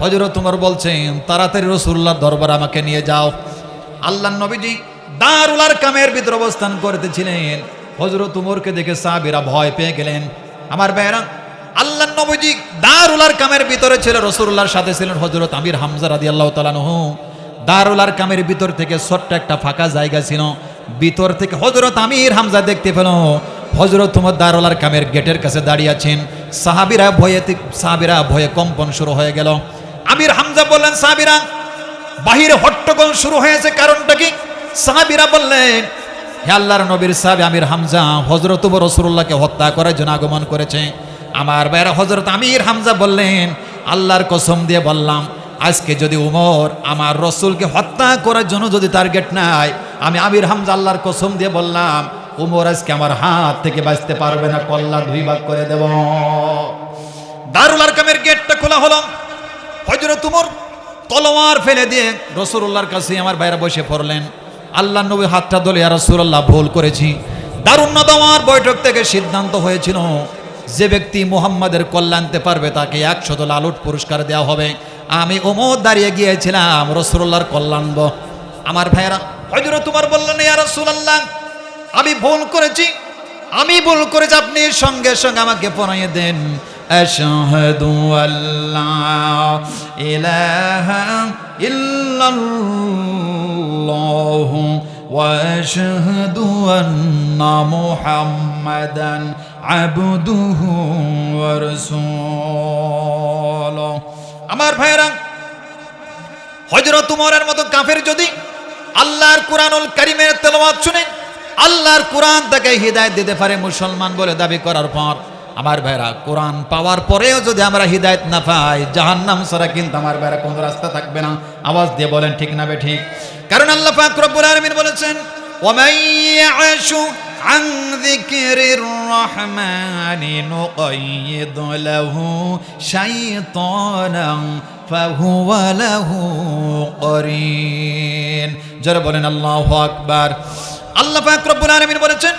হযরত ওমর বলছেন, তাড়াতাড়ি রাসূলুল্লাহর দরবারে আমাকে নিয়ে যাও। আল্লাহ নবীজি দারুল আরকামের ভিতর অবস্থান করতেছিলেন। হযরত ওমরকে দেখে সাহাবীরা ভয় পেয়ে গেলেন। আমার ভাইয়েরা, আল্লাহ নবীজি দারুল আরকামের ভিতরে ছিল, রাসূলুল্লাহর সাথে ছিলেন হযরত আমির হামজা রাদিয়াল্লাহু তাআলা আনহু। দারুল আরকামের ভিতর থেকে ছোট্ট একটা ফাঁকা জায়গা ছিল, ভিতর থেকে হযরত আমির হামজা দেখতে পেল হযরত ওমর দারুল আরকামের গেটের কাছে দাঁড়িয়ে আছেন। সাহাবীরা ভয়ে কম্পন শুরু হয়ে গেল। আমির হামজা বললেন, সাহাবীরা, বাহিরে হট্টগোল শুরু হয়েছে, কারণটা কি? সাহাবীরা বললেন, হে আল্লাহর নবীর সাহাবী আমির হামজা হযরত ওমর রাসূলুল্লাহকে হত্যা করার জন্য আগমন করেছে। আমার ভাইরা, হযরত আমির হামজা বললেন, আল্লাহর কসম দিয়ে বললাম, আজকে যদি ওমর আমার রাসূলকে হত্যা করার জন্য যদি টার্গেট নাই, আমি আমির হামজা আল্লাহর কসম দিয়ে বললাম, ওমর আজকে আমার হাত থেকে বাঁচতে পারবে না, কল্লা দুই ভাগ করে দেব। দারুল আরকামের গেটটা খোলা হলো। হযরত উমর তলোয়ার ফেলে দিয়ে রাসূলুল্লাহর কাছে আমার ভাইরা বসে পড়লেন। আল্লাহ নবী হাতটা ধরে, ইয়া রাসূলুল্লাহ ভুল করেছি। দারুন নদওয়ার বৈঠক থেকে সিদ্ধান্ত হয়েছিল যে ব্যক্তি মুহাম্মাদের কল্যাণ আনতে পারবে তাকে 100 লালুট পুরস্কার দেওয়া হবে। আমি ওমর দাঁড়িয়ে গিয়েছিলাম রাসূলুল্লাহর কল্যাণ আনবো। আমার ভাইরা হযরত উমর বললেন, ইয়া রাসূলুল্লাহ আমি ভুল করেছি, আমি ভুল করেছি, আপনি সঙ্গে সঙ্গে আমাকে পড়াইয়ে দেন। আশহাদু আল্লা ইলাহা ইল্লাল্লাহু ওয়া আশহাদু আন্না মুহাম্মাদান আবদুহু ওয়া রাসূলুহু। আমার ভাইরা হযরত উমরের মতো কাফের যদি আল্লাহর কুরআনুল কারীমের তেলাওয়াত শুনে আল্লাহর কুরআন তাকে হিদায়াত দিতে পারে মুসলমান বলে দাবি করার পর, আমার ভাইরা কোরআন পাওয়ার পরেও যদি আমরা হিদায়াত না পাই, জাহান্নাম ছাড়া কিন্তু আমার ভাইরা কোনো রাস্তা থাকবে না। আওয়াজ দিয়ে বলেন ঠিক না বেঠিক? কারণ আল্লাহ পাক রব্বুল আলামিন বলেছেন, ওয়া ইয়াশু আন যিকরির রহমানি নুকাইয়িদ লাহু শাইতানান ফাহুয়া লাহু করিন। যারা বলেন আল্লাহু আকবার। আল্লাহ পাক রব্বুল আলামিন বলেছেন,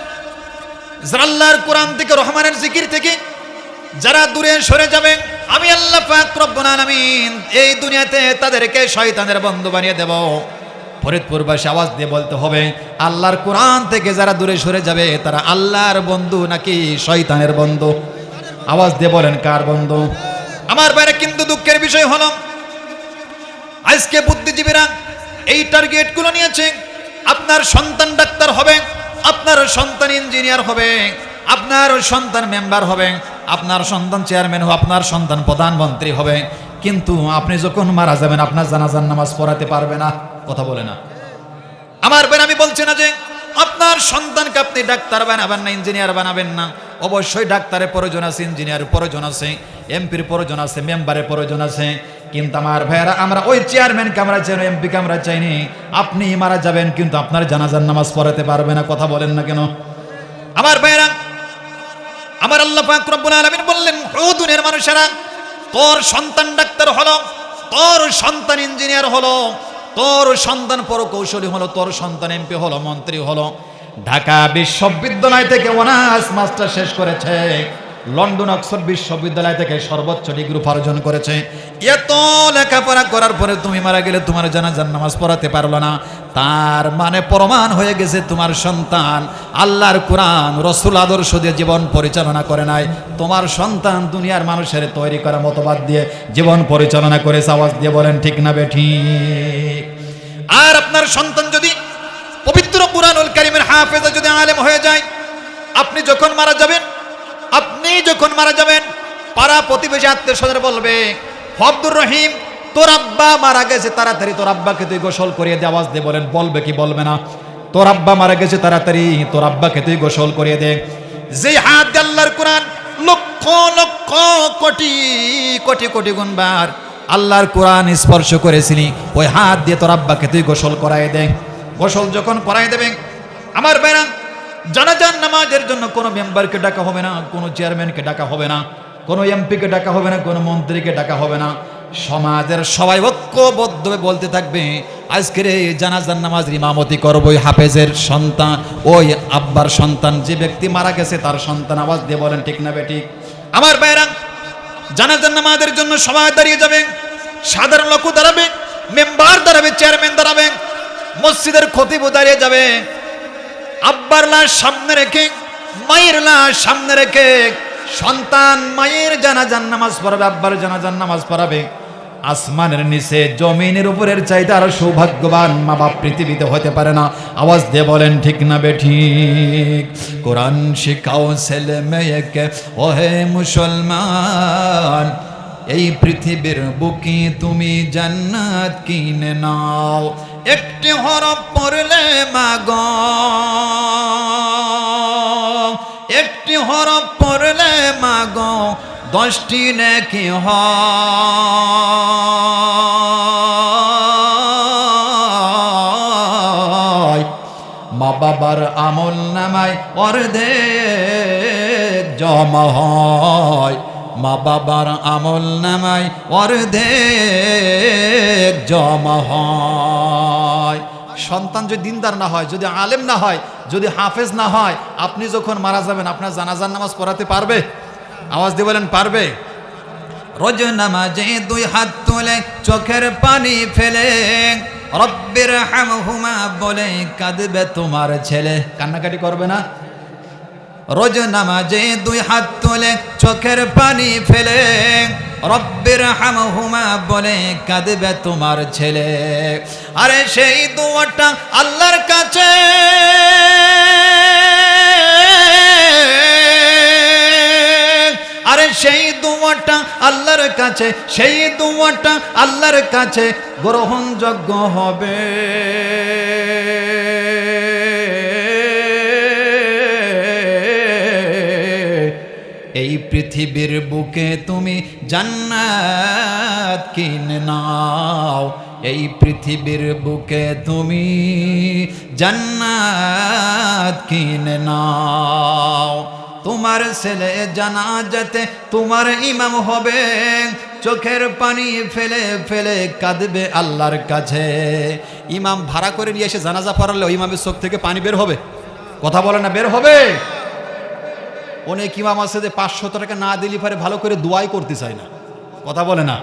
যারা আল্লাহর কোরআন থেকে রহমানের জিকির থেকে যারা দূরে সরে যাবে, আমি আল্লাহ পাক রব্বুল আলামিন এই দুনিয়াতে তাদেরকে শয়তানের বন্ধু বানিয়ে দেব। ফরিদপুরবাসী আওয়াজ দিয়ে বলতে হবে, আল্লাহর কোরআন থেকে যারা দূরে সরে যাবে তারা আল্লাহর বন্ধু নাকি শয়তানের বন্ধু? আওয়াজ দিয়ে বলেন কার বন্ধু? আমার বাইরে কিন্তু দুঃখের বিষয় হলো আজকে বুদ্ধিজীবীরা এই টার্গেটগুলো নিয়েছে। আপনার সন্তান ডাক্তার হবে, আপনার সন্তান ইঞ্জিনিয়ার হবে, আপনার সন্তান মেম্বার হবে, আপনার সন্তান চেয়ারম্যান হবে, আপনার সন্তান প্রধানমন্ত্রী হবে, কিন্তু আপনি যখন মারা যাবেন আপনার জানাজার নামাজ পড়াতে পারবে না। কথা বলে না আমার বোন। আমি বলছি না যে আপনার সন্তানকে আপনি ডাক্তার বানাবেন না, ইঞ্জিনিয়ার বানাবেন না। অবশ্যই ডাক্তারের প্রয়োজন আছে, ইঞ্জিনিয়ারের প্রয়োজন আছে, এমপির প্রয়োজন আছে, মেম্বারের প্রয়োজন আছে, কিন্তু আমার ভাইয়েরা আমরা ওই চেয়ারম্যানকে আমরা চাই, এমপিকে আমরা চাইনি। আপনি মারা যাবেন কিন্তু আপনার জানাজার নামাজ পড়াতে পারবে না। কথা বলেন না কেন? আমার ভাইয়েরা আমার আল্লাহ পাক রব্বুল আলামিন বললেন, ও দুনিয়ার মানুষেরা, তোর সন্তান ডাক্তার হলো, তোর সন্তান ইঞ্জিনিয়ার হলো, তোর সন্তান প্রকৌশলী হলো, তোর সন্তান এমপি হলো, মন্ত্রী হলো, ঢাকা বিশ্ববিদ্যালয় থেকে অনার্স মাস্টার শেষ করেছে, লন্ডন অক্সফোর্ড বিশ্ববিদ্যালয় থেকে সর্বোচ্চ ডিগ্রি অর্জন করেছে, এত লেখাপড়া করার পরে তুমি মারা গেলে তোমার জানাজার নামাজ পড়াতে পারলো না, তার মানে প্রমাণ হয়ে গেছে তোমার সন্তান আল্লাহর কোরআন রাসূল আদর্শ দিয়ে জীবন পরিচালনা করে নাই। তোমার সন্তান দুনিয়ার মানুষের তৈরি করা মতবাদ দিয়ে জীবন পরিচালনা করেছে। আওয়াজ দিয়ে বলেন ঠিক না বেঠিক? আর আপনার সন্তান যদি পবিত্র কুরআনুল কারীমের হাফেজ যদি আলেম হয়ে যায়, আপনি যখন মারা যাবেন, পাড়া প্রতিবেশী আত্মীয় স্বজন বলবে, আব্দুর রহিম তোর আব্বা মারা গেছে, তাড়াতাড়ি তোর আব্বাকে তুই গোসল করিয়ে দে। আওয়াজ দিয়ে বলেন বলবে কি বলবে না? তোর আব্বা মারা গেছে, তাড়াতাড়ি তোর আব্বাকে তুই গোসল করিয়ে দে। যে হাত দিয়ে আল্লাহর কোরআন লক্ষ লক্ষ কোটি কোটি কোটি গুণবার আল্লাহর কোরআন স্পর্শ করেছিলি, ওই হাত দিয়ে তোর আব্বাকে তুই গোসল করাই দে। গোসল যখন করাই দেবে, আমার ভাইরা জানাজার নামাজের জন্য কোনো মেম্বারকে ডাকা হবে না, কোনো চেয়ারম্যানকে ডাকা হবে না, কোনো এমপিকে ডাকা হবে না, কোনো মন্ত্রীকে ডাকা হবে না। সমাজের সবাই ঐক্যবদ্ধ হয়ে বলতে থাকবে, আজকের এই জানাজার নামাজের ইমামতি করব ওই হাফেজের সন্তান, ওই আব্বার সন্তান, যে ব্যক্তি মারা গেছে তার সন্তান। আওয়াজ দিয়ে বলেন ঠিক না বেঠিক? আমার ভাইরা জানাজার নামাজের জন্য সবাই দাঁড়িয়ে যাবে, সাধারণ লোক দাঁড়াবে, মেম্বার দাঁড়াবে, চেয়ারম্যান দাঁড়াবে, মসজিদের খতিবও দাঁড়িয়ে যাবে। আব্বার লাশ সামনে রেখে, মায়ের লাশ সামনে রেখে সন্তান মায়ের জানাজার নামাজ পড়াবে, আব্বার জানাজার নামাজ পড়াবে। আসমানের নিচে জমিনের উপরের চাইতে আরো সৌভাগ্যবান মা বাপ পৃথিবীতে হতে পারে না। আওয়াজ দিয়ে বলেন ঠিক না বেঠিক? কোরআন শিখাও ছেলে মেয়েকে, ওহে মুসলমান, এই পৃথিবীর বুকে তুমি জান্নাত কিনে নাও। একটি হরফ পড়লে মাগো, একটি হরফ পড়লে মাগো 10টি নেকি হয়। মা বাবার আমল নামায় অর্ধেক জমা হয়। মা বাবার আমল নামায় অর্ধেক জমা হয়। সন্তান যদি দিনদার না হয়, যদি আলেম না হয়, যদি হাফেজ না হয়, আপনি যখন মারা যাবেন আপনার জানাজার নামাজ পড়াতে পারবে? আওয়াজ দিয়ে বলেন পারবে? রোজ নামাজে দুই হাত তুলে চোখের পানি ফেলে রব্বির হামহুমা বলে কাঁদবে তোমার ছেলে, কান্নাকাটি করবে না? রোজ নামাজে দুই হাত তুলে চোখের পানি ফেলে রব্বির হামহুমা বলে কাঁদবে তোমার ছেলে। আরে সেই দোয়াটা আল্লাহর কাছে আরে সেই দোয়াটা আল্লাহর কাছে, সেই দোয়াটা আল্লাহর কাছে গ্রহণযোগ্য হবে। এই পৃথিবীর বুকে তুমি জান্নাত কিনে নাও, এই পৃথিবীর বুকে তুমি জান্নাত কিনে নাও। তোমার ছেলে জানাজাতে তোমার ইমাম হবে, চোখের পানি ফেলে ফেলে কাঁদবে আল্লাহর কাছে। ইমাম ভাড়া করে নিয়ে এসে জানাজা পড়ালে ওই ইমামের চোখ থেকে পানি বের হবে? কথা বলে না, বের হবে? অনেক ইমাম আছে যে 500 টাকা না দিলে পারে ভালো করে দোয়াই করতে চায় না, কথা বলে না।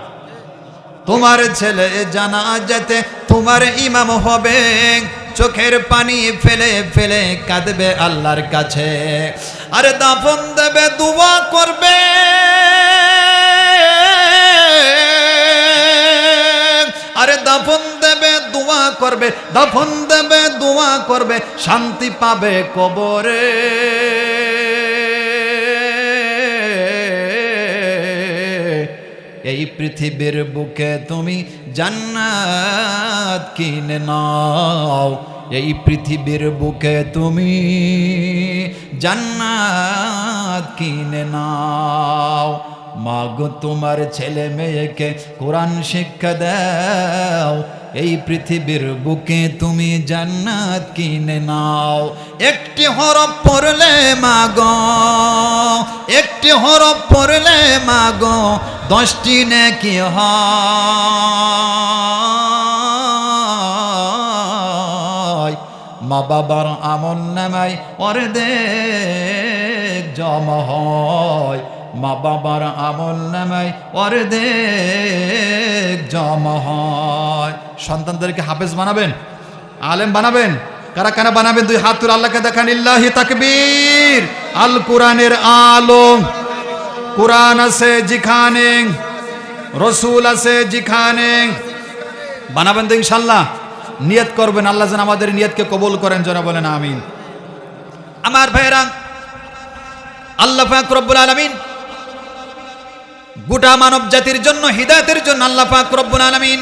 তোমার ছেলে জানাজাতে তোমার ইমাম হবে, চোখের পানি ফেলে ফেলে কাঁদবে আল্লাহর কাছে। আরে দাফন দেবে দোয়া করবে, আরে দাফন দেবে দোয়া করবে, দাফন দেবে দোয়া করবে, শান্তি পাবে কবরে। এই পৃথিবীর বুকে তুমি জান্নাত কিনে নাও, এই পৃথিবীর বুকে তুমি জান্নাত কিনে নাও। মাগো তোমার ছেলে মেয়েকে কোরআন শিক্ষা দাও, এই পৃথিবীর বুকে তুমি জান্নাত কিনে নাও। একটি হরফ পড়লে মাগো, একটি হরফ পড়লে মাগো 10টি নেকি হয়। মা বাবার আমল নামায় অর্ধেক জমা হয়, মা বাবার আমল নামায় অর্ধেক জমা হয়। সন্তানদেরকে হাফেজ বানাবেন, আলেম বানাবেন? কারা কারা বানাবেন? দুই হাত তুলে আল্লাহকে দেখান, লিল্লাহি তাকবীর। আল কোরআনের আলো, কোরআন আছে যেখানে, রসুল আছে যেখানে। বানাবেন তো ইনশাল্লাহ? নিয়ত করবেন, আল্লাহ যেন আমাদের নিয়তকে কবুল করেন, যারা বলেন আমিন। আমার ভাইরা, আল্লাহ পাক রব্বুল আলামিন গোটা মানব জাতির জন্য হিদায়াতের জন্য আল্লাহ পাক রব্বুল আলামিন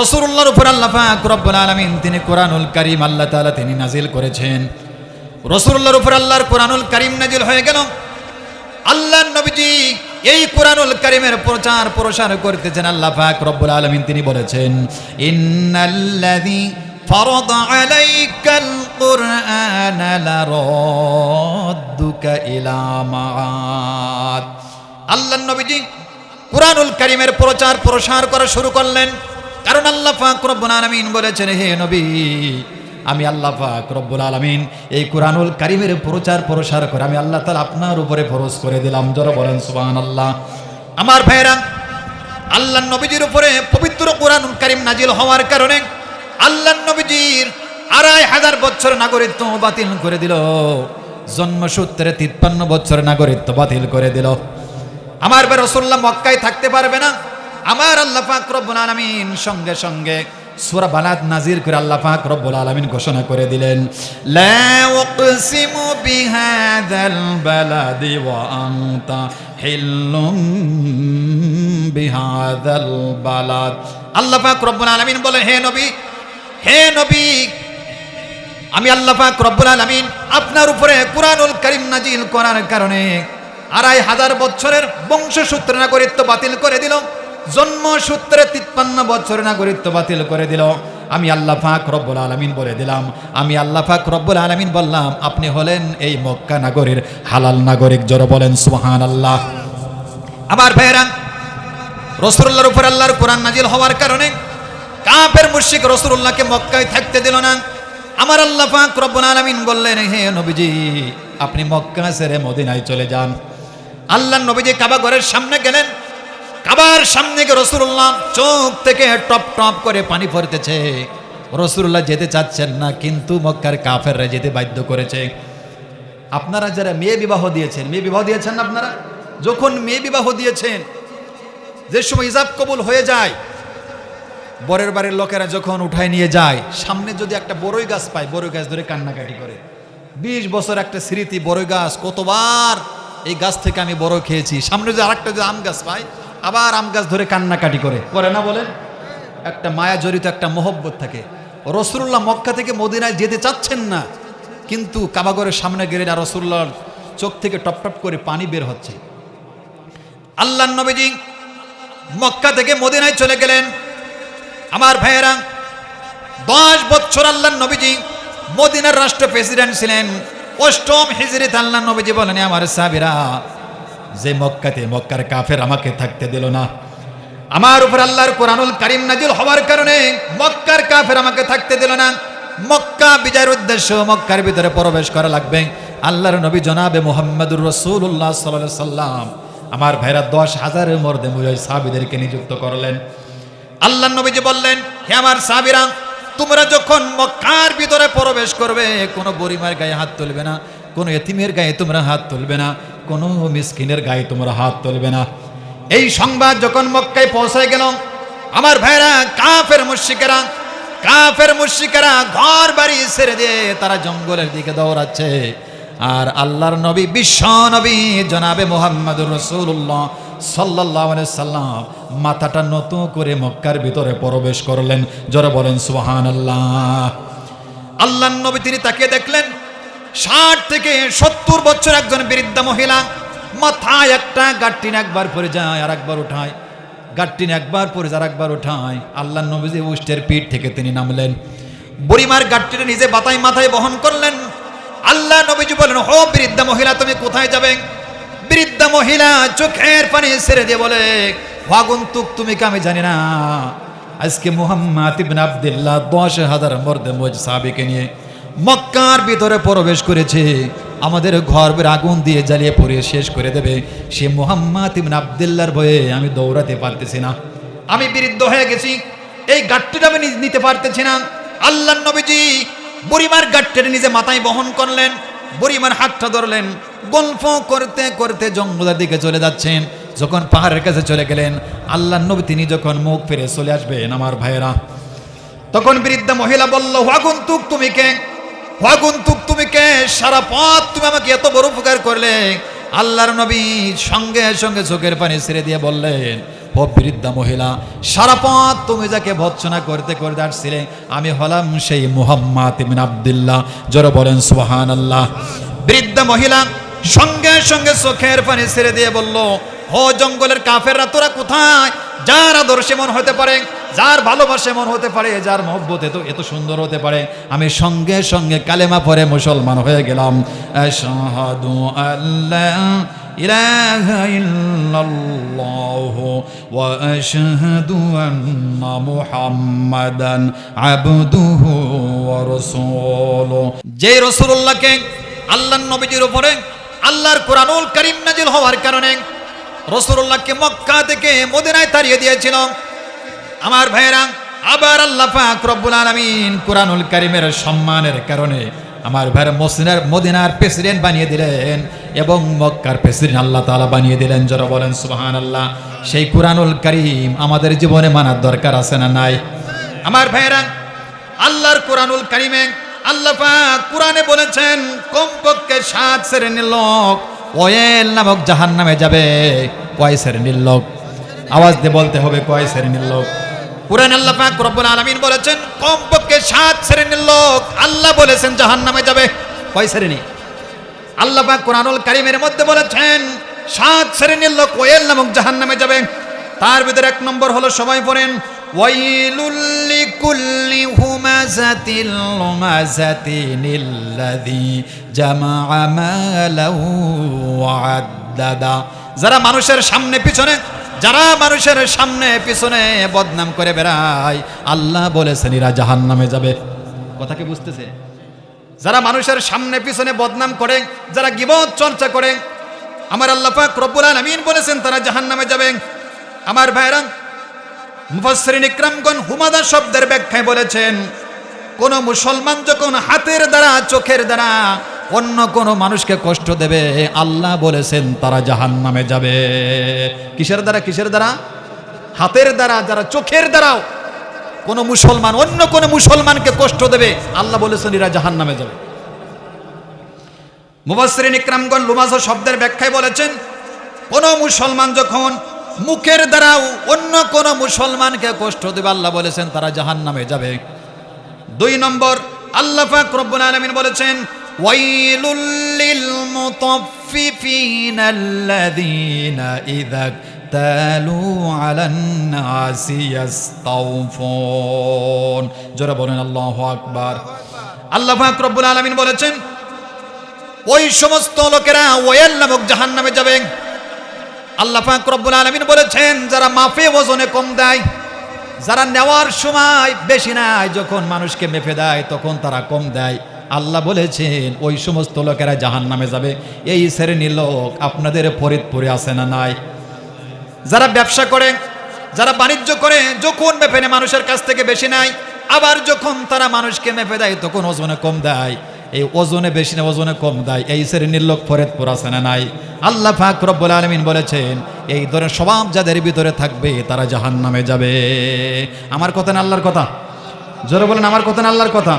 রাসূলুল্লাহর উপর আল্লাহ পাক রব্বুল আলামিন তিনি কোরআনুল কারীম আল্লাহ তাআলা তিনি নাজিল করেছেন। রাসূলুল্লাহর উপর আল্লাহর কোরআনুল কারীম নাজিল হয়ে গেল। আল্লাহর নবীজি এই কোরআনুল কারীমের প্রচার প্রসার করতেছেন। আল্লাহ পাক রব্বুল আলামিন তিনি বলেছেন, ইন্নাল্লাযী ফারাদা আলাইকাল কুরআনা লারাদ্দুকা ইলা মাআদ। আল্লাহর নবীজি কোরআনুল কারীমের প্রচার প্রসার করা শুরু করলেন, কারণ আল্লাহ পাক রব্বুল আলামিন বলেছেন, হে নবী, আমি আল্লাহ পাক রব্বুল আলামিন এই কোরআনুল কারীমের প্রচার প্রসার করে আমি আল্লাহ তাআলা আপনার উপরে ফরজ করে দিলাম। যারা বলেন সুবহানাল্লাহ। আমার ভাইরা, আল্লাহর নবীজির উপরে পবিত্র কোরআনুল কারীম নাজিল হওয়ার কারণে আল্লাহর নবীজির 2500 বছর নাগরিকত্ব বাতিল করে দিল, জন্মসূত্রে 53 বছর নাগরিকত্ব বাতিল করে দিল। আমার ভাই রাসূলুল্লাহ মক্কায় থাকতে পারবে না। আমার আল্লাহ পাক রব্বুল আলামিন সঙ্গে সঙ্গে সূরা বালাদ নাজিল করে আল্লাহ পাক রব্বুল আলামিন ঘোষণা করে দিলেন, লা উকসিমু বিহাযাল বালাদি ওয়া আনতা হিল্লুম বিহাযাল বালাদ। আল্লাহ পাক রব্বুল আলামিন বলে, হে নবী, হে নবী, আমি আল্লাহ পাক রব্বুল আলামিন আপনার উপরে কোরআনুল কারীম নাজিল করার কারণে 2500 বছরের বংশসূত্রে নাগরিকত্ব বাতিল করে দিল, জন্মসূত্রে 53 বছর নাগরিকত্ব বাতিল করে দিল। আমি আল্লাহ পাক রব্বুল আলামিন বলে দিলাম, আমি আল্লাহ পাক রব্বুল আলামিন বললাম, আপনি হলেন এই মক্কা নগরীর হালাল নাগরিক। জোরে বলেন সুবহানাল্লাহ। আমার ভাইয়েরা, রাসূলুল্লাহর উপর আল্লাহর কোরআন নাজিল হওয়ার কারণে কাফের মুশরিক রাসূলুল্লাহকে মক্কায় থাকতে দিল না। আমার আল্লাহ পাক রব্বুল আলামিন বললেন, হে নবীজি, আপনি মক্কা ছেড়ে মদিনায় চলে যান। আল্লাহর নবীজি কাবা ঘরের সামনে গেলেন। কাবার সামনে গিয়ে রাসূলুল্লাহ চোখ থেকে টপ টপ করে পানি পড়তেছে। রাসূলুল্লাহ যেতে চাচ্ছেন না, কিন্তু মক্কার কাফেররা যেতে বাধ্য করেছে। আপনারা যারা মেয়ে বিবাহ দিয়েছেন না, আপনারা যখন মেয়ে বিবাহ দিয়েছেন, যে সময় হিজাব কবুল হয়ে যায়, বরের বাড়ির লোকেরা যখন উঠায় নিয়ে যায়, সামনে যদি একটা বড়ই গাছ পায়, বড়ই গাছ ধরে কান্নাকাটি করে। 20 বছর একটা স্মৃতি, বড়ই গাছ, কতবার এই গাছ থেকে আমি বড় খেয়েছি। সামনে যদি আরেকটা যদি আম গাছ পায়, আবার আম গাছ ধরে কান্নাকাটি করে না বলেন? একটা মায়া জড়িত, একটা মোহব্বত থাকে। রাসূলুল্লাহ মক্কা থেকে মদিনায় যেতে চাচ্ছেন না, কিন্তু কাবাগরের সামনে গেলেন আর রাসূলুল্লাহর চোখ থেকে টপ টপ করে পানি বের হচ্ছে। আল্লাহর নবীজি মক্কা থেকে মদিনায় চলে গেলেন। আমার ভাইয়েরা, 10 বছর আল্লাহর নবীজি মদিনার রাষ্ট্র প্রেসিডেন্ট ছিলেন। 8ম হিজরিতে আল্লাহর নবীজি বলেন, আমার সাহাবীরা, যে মক্কার কাফের আমাকে থাকতে দিল না, আমার উপর আল্লাহর কোরআনুল কারীম নাজিল হওয়ার কারণে মক্কার কাফের আমাকে থাকতে দিল না। মক্কা বিজয়ের উদ্দেশ্য মক্কার ভিতরে প্রবেশ করা লাগবে। আল্লাহর নবী জনাবে মুহাম্মদুর রাসূলুল্লাহ সাল্লাল্লাহু আলাইহি সাল্লাম আমার ভাইরা 10,000-এর মধ্যে মুজাহিদ সাহাবীদেরকে নিযুক্ত করলেন। আল্লাহর নবীজি বললেন, হে আমার সাহাবীরা, তোমরা যখন মক্কার ভিতরে প্রবেশ করবে, কোনো গরিবের গায়ে হাত তুলবে না, কোনো এতিমের গায়ে তোমরা হাত তুলবে না, কোনো মিসকিনের গায়ে তোমরা হাত তুলবে না। এই সংবাদ যখন মক্কায় পৌঁছায় গেল, আমার ভাইরা, কাফের মুশরিকেরা ঘর বাড়ি ছেড়ে দিয়ে তারা জঙ্গলের দিকে দৌড়াচ্ছে। আর আল্লাহর নবী, বিশ্ব নবী জনাবে মুহাম্মদুর রাসূলুল্লাহ সাল্লাল্লাহু আলাইহি সাল্লাম মাথাটা নত করে মক্কার ভিতরে প্রবেশ করলেন। জোরে বলেন সুবহানাল্লাহ। আল্লাহর নবী তিনি তাকিয়ে দেখলেন, 60 থেকে 70 বছর একজন বৃদ্ধা মহিলা, মাথায় একটা গাঁট্টিন একবার পরে যায় আর একবার উঠায়, গাঁট্টিন একবার পরে যায় আর একবার উঠায়। আল্লাহর নবীজি উষ্টের পিঠ থেকে তিনি নামলেন, বুড়িমার গাঁট্টিটা নিজে মাথায় বহন করলেন। আল্লাহ নবীজি বলেন, হো বৃদ্ধা মহিলা, তুমি কোথায় যাবে? বৃদ্ধা মহিলা চোখের পানি ছেড়ে দিয়ে বলে, আগন্তুক তুমি কে আমি জানি না, আজকে মুহাম্মদ ইবনে আব্দুল্লাহ 10,000 মর্দে মুজ সাহাবীকে নিয়ে মক্কার ভিতরে প্রবেশ করেছে, আমাদের ঘরের আগুন দিয়ে জ্বালিয়ে পুড়িয়ে শেষ করে দেবে। সে মুহাম্মদ ইবনে আব্দুল্লাহর ভয়ে আমি দৌড়াতে পারতেছি না, আমি বৃদ্ধ হয়ে গেছি, এই গাঁটটিটা আমি নিতে পারতেছি না। আল্লাহর নবীজি বুড়িমার গাঁটটিটা নিজে মাথায় বহন করলেন, বুড়িমার হাতটা ধরলেন, গল্প করতে করতে জঙ্গলের দিকে চলে যাচ্ছেন। যখন পাহাড়ের কাছে চলে গেলেন, আল্লাহর নবী তিনি যখন মুখ ফিরে চলে আসবেন, আমার ভাইয়েরা, তখন বৃদ্ধা মহিলা বলল, আগন্তুক তুমি কে? সারা পথ তুমি আমাকে এত বড় উপকার করলে। আল্লাহর নবী সঙ্গে সঙ্গে চোখের পানি ছেড়ে দিয়ে বললেন, ও বৃদ্ধা মহিলা, সারা পথ তুমি যাকে ভৎসনা করতে করতে আসছিলে, আমি হলাম সেই মুহাম্মদ ইবনে আব্দুল্লাহ। জোরে বলেন সুবহানাল্লাহ। বৃদ্ধা মহিলা সঙ্গে সঙ্গে চোখের পানি ছেড়ে দিয়ে বলল, ও জঙ্গলের কাফেররা, তোরা কোথায়? যার আদর্শে মন হতে পারে, যার ভালোবাসে মন হতে পারে, যার মহব্বত এত সুন্দর হতে পারে, আমি সঙ্গে সঙ্গে কালেমা পড়ে মুসলমান হয়ে গেলাম। আশহাদু আল্লা ইলাহা ইল্লাল্লাহু ওয়া আশহাদু আন্না মুহাম্মাদান আবদুহু ওয়া রাসূলুহু। যে রাসূলুল্লাহকে, আল্লাহর নবীজির উপরে আল্লাহর কোরআনুল কারীম নাজিল হওয়ার কারণে রাসূলুল্লাহকে মক্কা থেকে মদিনায় তাড়িয়ে দিয়েছিল। আমার ভাইয়েরা, আবার আল্লাহ পাক রব্বুল আলামিন কোরআনুল কারীমের সম্মানের কারণে আমার ভাইয়েরা মদিনার প্রেসিডেন্ট বানিয়ে দিলেন এবং মক্কার প্রেসিডেন্ট আল্লাহ তাআলা বানিয়ে দিলেন। যারা বলেন সুবহানাল্লাহ। সেই কোরআনুল কারীম আমাদের জীবনে মানার দরকার আছে না নাই? আমার ভাইয়েরা, আল্লাহর কোরআনুল কারীমে আল্লাহ পাক কোরআনে বলেছেন, কমপক্ষে 7 শ্রেণীর লোক ওয়েল নামক জাহান্নামে যাবে। কয় শ্রেণীর লোক? আওয়াজ দিয়ে বলতে হবে, কয় শ্রেণীর লোক? কুরআন আল্লাহ পাক রব্বুল আলামিন বলেছেন, কমপক্ষে 7 শ্রেণীর লোক আল্লাহ বলেছেন জাহান্নামে যাবে। কয় শ্রেণী? আল্লাহ পাক কোরআনুল কারীমের মধ্যে বলেছেন 7 শ্রেণীর লোক ওয়েল নামক জাহান্নামে যাবে। তার ভিতরে 1 নম্বর হলো, সবাই পড়েন, ওয়াইলুল লিকুল্লি হুমাযাতিল লুমাযাতিনিল্লাযী জামাআ মালাহু ওয়া আদ্দাদা। যারা মানুষের সামনে পিছনে বদনাম করে বেড়ায়, আল্লাহ বলেছেন এরা জাহান্নামে যাবে। কথা কি বুঝতেছে? যারা মানুষের সামনে পিছনে বদনাম করে, যারা গীবত চর্চা করে, আমার আল্লাহ পাক রব্বুল আলামিন বলেছেন তারা জাহান্নামে যাবে। আমার ভাইরা, মুফাসসিরিন ইকরামগণ হুমাদা শব্দের ব্যাখ্যায় বলেছেন, কোন মুসলমান যখন হাতের দ্বারা চোখের দ্বারা অন্য কোন মানুষকে কষ্ট দেবে, আল্লাহ বলেছেন তারা জাহান্নামে যাবে। কিসের দ্বারা? কিসের দ্বারা? হাতের দ্বারা, যারা চোখের দ্বারাও কোন মুসলমান অন্য কোন মুসলমানকে কষ্ট দেবে, আল্লাহ বলেছেন এরা জাহান্নামে যাবে। মুফাসসিরিন ইকরামগণ লুমাজা শব্দের ব্যাখ্যায় বলেছেন, কোন মুসলমান যখন মুখের দ্বারাও অন্য কোন মুসলমানকে কষ্ট দেবে, আল্লাহ বলেছেন তারা জাহান্নামে যাবে। 2 নম্বর, আল্লাহ পাক রব্বুল আলামিন বলেছেন, ওয়াইলুল লিল মুতাফফিফিনা আল্লাযীনা ইযা তালু আলান নাসি ইস্তাওফুন। জোরে বলেন আল্লাহু আকবার। আল্লাহ পাক রব্বুল আলামিন বলেছেন, ওই সমস্ত লোকেরা ওয়াইল নামক জাহান্নামে যাবে। আল্লাহ পাক রব্বুল আলামিন বলেছেন, যারা মাপে ওজনে কম দেয়, যারা নেওয়ার সময় বেশি নেয়, যখন মানুষকে মেপে দেয় তখন তারা কম দেয়, আল্লাহ বলেছেন ওই সমস্ত লোকেরা জাহান্নামে যাবে। এই শ্রেণীর লোক আপনাদের ফরিদপুরে আছে না নাই? যারা ব্যবসা করে, যারা বাণিজ্য করে, যখন মেপে নেয় মানুষের কাছ থেকে বেশি নেয়, আবার যখন তারা মানুষকে মেপে দেয় তখন ওজনে কম দেয়। এই ওজনে বেশি না ওজনে কম দেয়, এই শ্রেণীর লোক ফরিদপুর আছে না নাই? আল্লাহ পাক রব্বুল আলামিন বলেছেন এই ধরনের স্বভাব যাদের ভিতরে থাকবে তারা জাহান্নামে যাবে। আমার কথা না আল্লাহর কথা? জোরে বলেন আমার কথা না আল্লাহর কথা?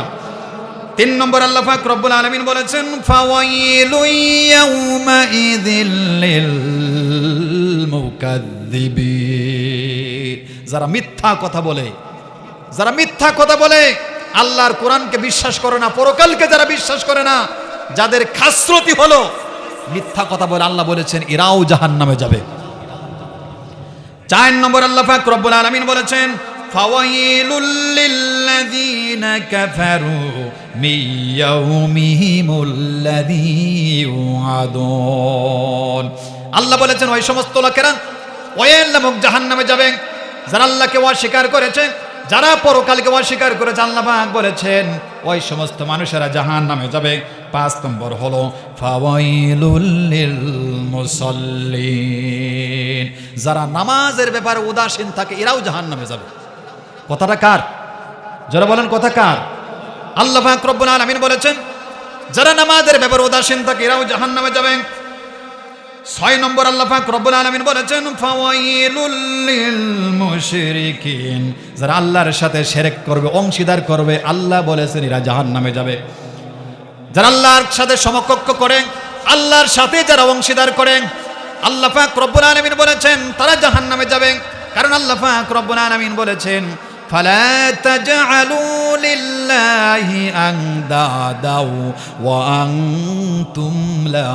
3 নম্বর, আল্লাহ পাক রব্বুল আলামিন বলেছেন, ফাওয়াইলু ইয়াউমাইযিল লিল মুকাদ্দিবিন। যারা মিথ্যা কথা বলে, যারা মিথ্যা কথা বলে, আল্লাহর কোরআনকে বিশ্বাস করে না, পরকালকে যারা বিশ্বাস করে না, যাদের খাসরতি হলো মিথ্যা কথা বলে, আল্লাহ বলেছেন এরাও জাহান্নামে যাবে। 4 নম্বর, আল্লাহ পাক রব্বুল আলামিন বলেছেন, ফাওয়াইলুল লিল্লাযীনা কাফারু মিন ইয়াউমিহিমুল্লাযী ইউআদুন। আল্লাহ বলেছেন ওই সমস্ত লোকেরা ওয়াইল নামক জাহান্নামে যাবে, যারা আল্লাহকে অস্বীকার করেছে, যারা পরকালকে অস্বীকার করেছে। আল্লাহ পাক বলেছেন ওই সমস্ত মানুষেরা জাহান্নামে যাবে। 5 নম্বর হলো ফাওয়াইলুল লিল মুসাল্লিন। যারা নামাজের ব্যাপারে উদাসীন থাকে এরাও জাহান্নামে যাবে। কথাটা কার? যারা বলেন কথা কার? আল্লাহ পাক রব্বুল আলামিন বলেছেন যারা নামাজের ব্যাপারে উদাসীন থাকে এরাও জাহান্নামে যাবে। 6 নম্বর, আল্লাহ পাক রব্বুল আলামিন বলেছেন ফাওয়াইলুল লিল মুশরিকিন। যারা আল্লাহর সাথে শিরক করবে, অংশীদার করবে, আল্লাহ বলেছেন এরা জাহান্নামে যাবে। যারা আল্লাহর সাথে সমকক্ষ করে, আল্লাহর সাথে যারা অংশীদার করে, আল্লাহ পাক রব্বুল আলামিন বলেছেন তারা জাহান্নামে যাবে। কারণ আল্লাহ পাক রব্বুল আলামিন বলেছেন ফালা তাজআলু লিল্লাহি আনদাদাও ওয়া আনতুম লা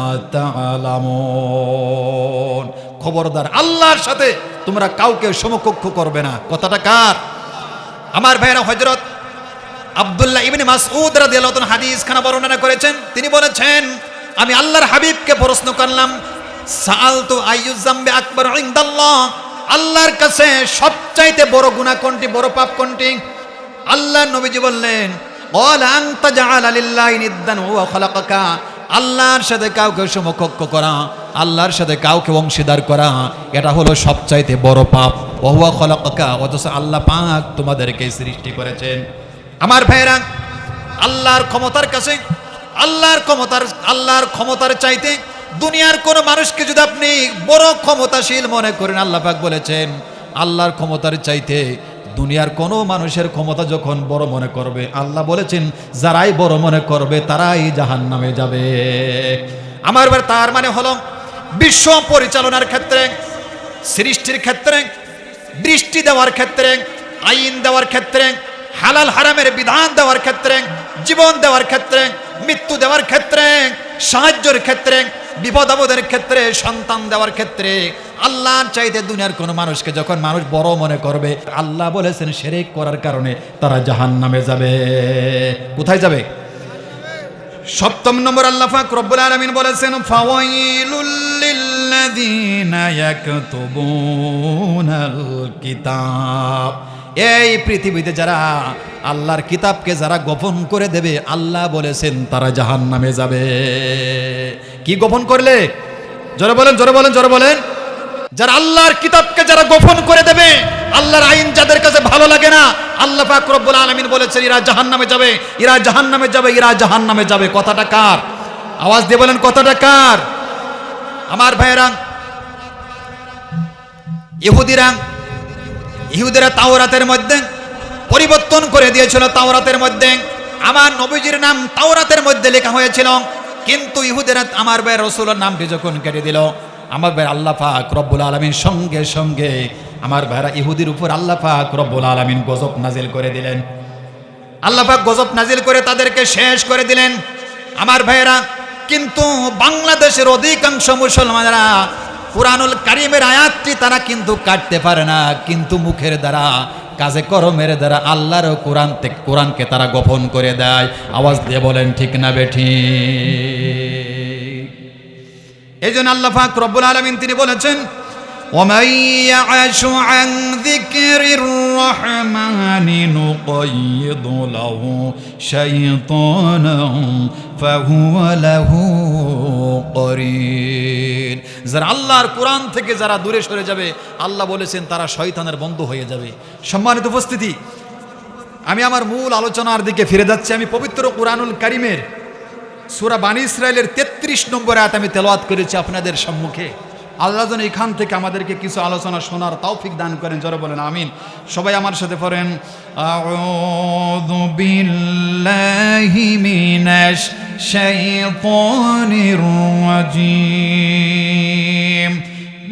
তা'লামুন। খবরদার আল্লাহর সাথে তোমরা কাউকে সমকক্ষ করবে না। কথাটা কার? আমার ভাইরা, হযরত আব্দুল্লাহ ইবনে মাসউদ রাদিয়াল্লাহু তাআলা হাদিস খানা বর্ণনা করেছেন। তিনি বলেছেন আমি আল্লাহর হাবিবকে প্রশ্ন করলাম, সাআলতু আইয়ুয যামবি আকবার ইনদাল্লাহ, আল্লাহর কাছে সবচাইতে বড় গুনাহ কোনটি, বড় পাপ কোনটি? আল্লাহর নবীজি বললেন ক্বালা আনতা জাআলা লিল্লাহি নিদ্দান ওয়া খালাকাকা। আল্লাহর সাথে কাউকে সমকক্ষ করা, আল্লাহর সাথে কাউকে অংশীদার করা, এটা হলো সবচাইতে বড় পাপ। ওয়া হুয়া খালাকাকা, অথচ আল্লাহ পাক তোমাদেরকে সৃষ্টি করেছেন। আমার ভাইরা, আল্লাহর ক্ষমতার কাছে, আল্লাহর ক্ষমতার চাইতে দুনিয়ার কোন মানুষকে যদি আপনি বড় ক্ষমতাশীল মনে করেন, আল্লাহ পাক বলেছেন আল্লাহর ক্ষমতার চাইতে দুনিয়ার কোন মানুষের ক্ষমতা যখন বড় মনে করবে, আল্লাহ বলেছেন যারাই বড় মনে করবে তারাই জাহান্নামে যাবে। আমার তার মানে হলো বিশ্ব পরিচালনার ক্ষেত্রে, সৃষ্টির ক্ষেত্রে, দৃষ্টি দেওয়ার ক্ষেত্রে, আইন দেওয়ার ক্ষেত্রে, হালাল হারামের বিধান দেওয়ার ক্ষেত্রে, জীবন দেওয়ার ক্ষেত্রে, মৃত্যু দেওয়ার ক্ষেত্রে, সাহায্যের ক্ষেত্রে, বিপদ আপদের ক্ষেত্রে, সন্তান দেওয়ার ক্ষেত্রে আল্লাহর চাইতে দুনিয়ার কোন মানুষকে যখন মানুষ বড় মনে করবে, আল্লাহ বলেছেন শিরক করার কারণে তারা জাহান্নামে যাবে। কোথায় যাবে? 7 নম্বর, আল্লাহ পাক রব্বুল আলামিন বলেছেন ফাওয়াইলুল লিল্লাযীনা আল্লাযীনা ইয়াকতুবুনাল কিতাব, এই পৃথিবীতে যারা আল্লাহর কিতাবকে যারা গোপন করে দেবে, আল্লাহ বলেছেন তারা জাহান্নামে যাবে। কি গোপন করলে? জোরে বলেন, জোরে বলেন, জোরে বলেন। যারা আল্লাহর কিতাবকে যারা গোপন করে দেবে, আল্লাহর আইন যাদের কাছে ভালো লাগে না, আল্লাহ পাক রব্বুল আলামিন বলেছেন এরা জাহান্নামে যাবে, এরা জাহান্নামে যাবে, এরা জাহান্নামে যাবে। কথাটা কার? আওয়াজ দিয়ে বলেন, কথাটা কার? আমার ভাইরা, ইহুদিরা তাওরাতের মধ্যে পরিবর্তন করে দিয়েছিল। তাওরাতের মধ্যে আমার নবীজির নাম তাওরাতের মধ্যে লেখা হয়েছিল, কিন্তু ইহুদিরা আমার ভাই রাসূলের নামটি যখন কেটে দিল, আমার ভাই আল্লাহ পাক রব্বুল আলামিন সঙ্গে সঙ্গে আমার ভাইরা ইহুদির উপর আল্লাহ পাক রব্বুল আলামিন গজব নাজিল করে দিলেন। আল্লাহ পাক গজব নাজিল করে তাদেরকে শেষ করে দিলেন। আমার ভাইরা, কিন্তু বাংলাদেশের অধিকাংশ মুসলমানেরা কুরআনুল কারীমের আয়াতটি তারা কিন্তু কাটতে পারে না, কিন্তু মুখের দ্বারা কাজে কর্মের দ্বারা আল্লাহর কোরআনকে তারা গোপন করে দেয়। আওয়াজ দিয়ে বলেন ঠিক না বেঠিক? এই জন্য আল্লাহ পাক রব্বুল আলামিন তিনি বলেছেন, وَمَن يَعْشُ عَن ذِكْرِ الرَّحْمَنِ نُقَيِّضْ لَهُ شَيْطَانًا فَهُوَ لَهُ قَرِينٌ। যারা আল্লাহর কোরআন থেকে যারা দূরে সরে যাবে, আল্লাহ বলেছেন তারা শয়তানের বন্ধু হয়ে যাবে। সম্মানিত উপস্থিতি, আমি আমার মূল আলোচনার দিকে ফিরে যাচ্ছি। আমি পবিত্র কুরআনুল কারীমের সূরা বানী ইসরাঈলের 33 নম্বর আয়াত আমি তেলাওয়াত করেছি আপনাদের সম্মুখে। আল্লাহ যেন এখান থেকে আমাদেরকে কিছু আলোচনা শোনার তৌফিক দান করেন। জোরে বলেন আমিন। সবাই আমার সাথে পড়েন, আউযু বিল্লাহি মিনাশ শাইতানির রাজীম,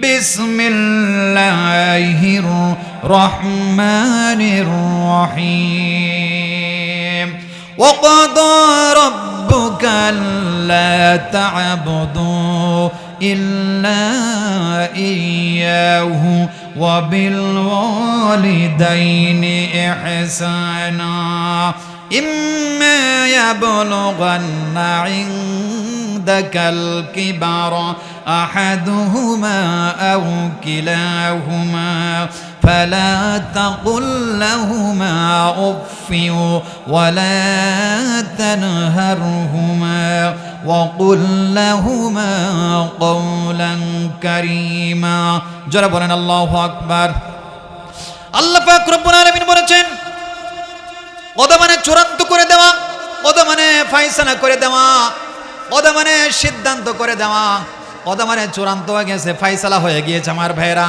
বিসমিল্লাহির রহমানির রহিম। وقضى ربك ألا تعبدوا إلا إياه وبالوالدين إحسانا إما يبلغن عندك الكبر أحدهما أو كلاهما فلا تقل لهما أف ولا تنهرهما وقل لهما قولا كريما। যারা বলেন আল্লাহু আকবার। আল্লাহ পাক রব্বুল আলামিন বলেছেন, কদা মানে চূড়ান্ত করে দেওয়া, কদা মানে ফয়সালা করে দেওয়া, কদা মানে সিদ্ধান্ত করে দেওয়া, কদা মানে চূড়ান্ত হয়ে গেছে, ফয়সালা হয়ে গিয়েছে। আমার ভাইরা,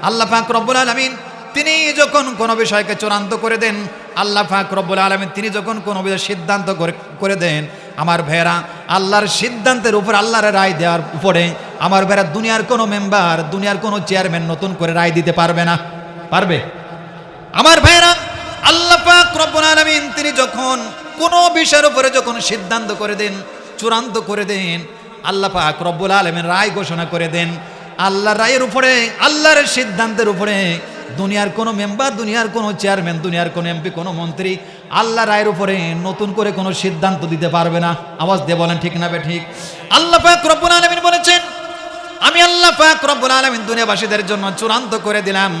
আল্লাহ পাক রব্বুল আলামিন তিনি যখন কোনো বিষয়কে চূড়ান্ত করে দেন, আল্লাহ পাক রব্বুল আলামিন তিনি যখন কোনো বিষয় সিদ্ধান্ত করে দেন, আমার ভাইরা, আল্লাহর সিদ্ধান্তের উপর আল্লাহর রায় দেওয়ার উপরে আমার ভাইরা দুনিয়ার কোনো মেম্বার, দুনিয়ার কোনো চেয়ারম্যান নতুন করে রায় দিতে পারবে না। পারবে? আমার ভাইরা, আল্লাহ পাক রব্বুল আলামিন তিনি যখন কোনো বিষয়ের উপরে যখন সিদ্ধান্ত করে দেন, চূড়ান্ত করে দেন, আল্লাহ পাক রব্বুল আলামিন রায় ঘোষণা করে দেন। আল্লাহর রায়ের উপরে, আল্লাহর সিদ্ধান্তের উপরে দুনিয়ার কোনো মেম্বার, দুনিয়ার কোনো চেয়ারম্যান, দুনিয়ার কোনো এমপি, কোনো মন্ত্রী আল্লাহ রায়ের উপরে নতুন করে কোনো সিদ্ধান্ত দিতে পারবে না। আওয়াজ দিয়ে বলেন ঠিক না বেঠিক? আল্লাহ পাক রব্বুল আলামিন বলেছেন, আমি আল্লাহ পাক রব্বুল আলামিন দুনিয়াবাসীদের জন্য চূড়ান্ত করে দিলাম,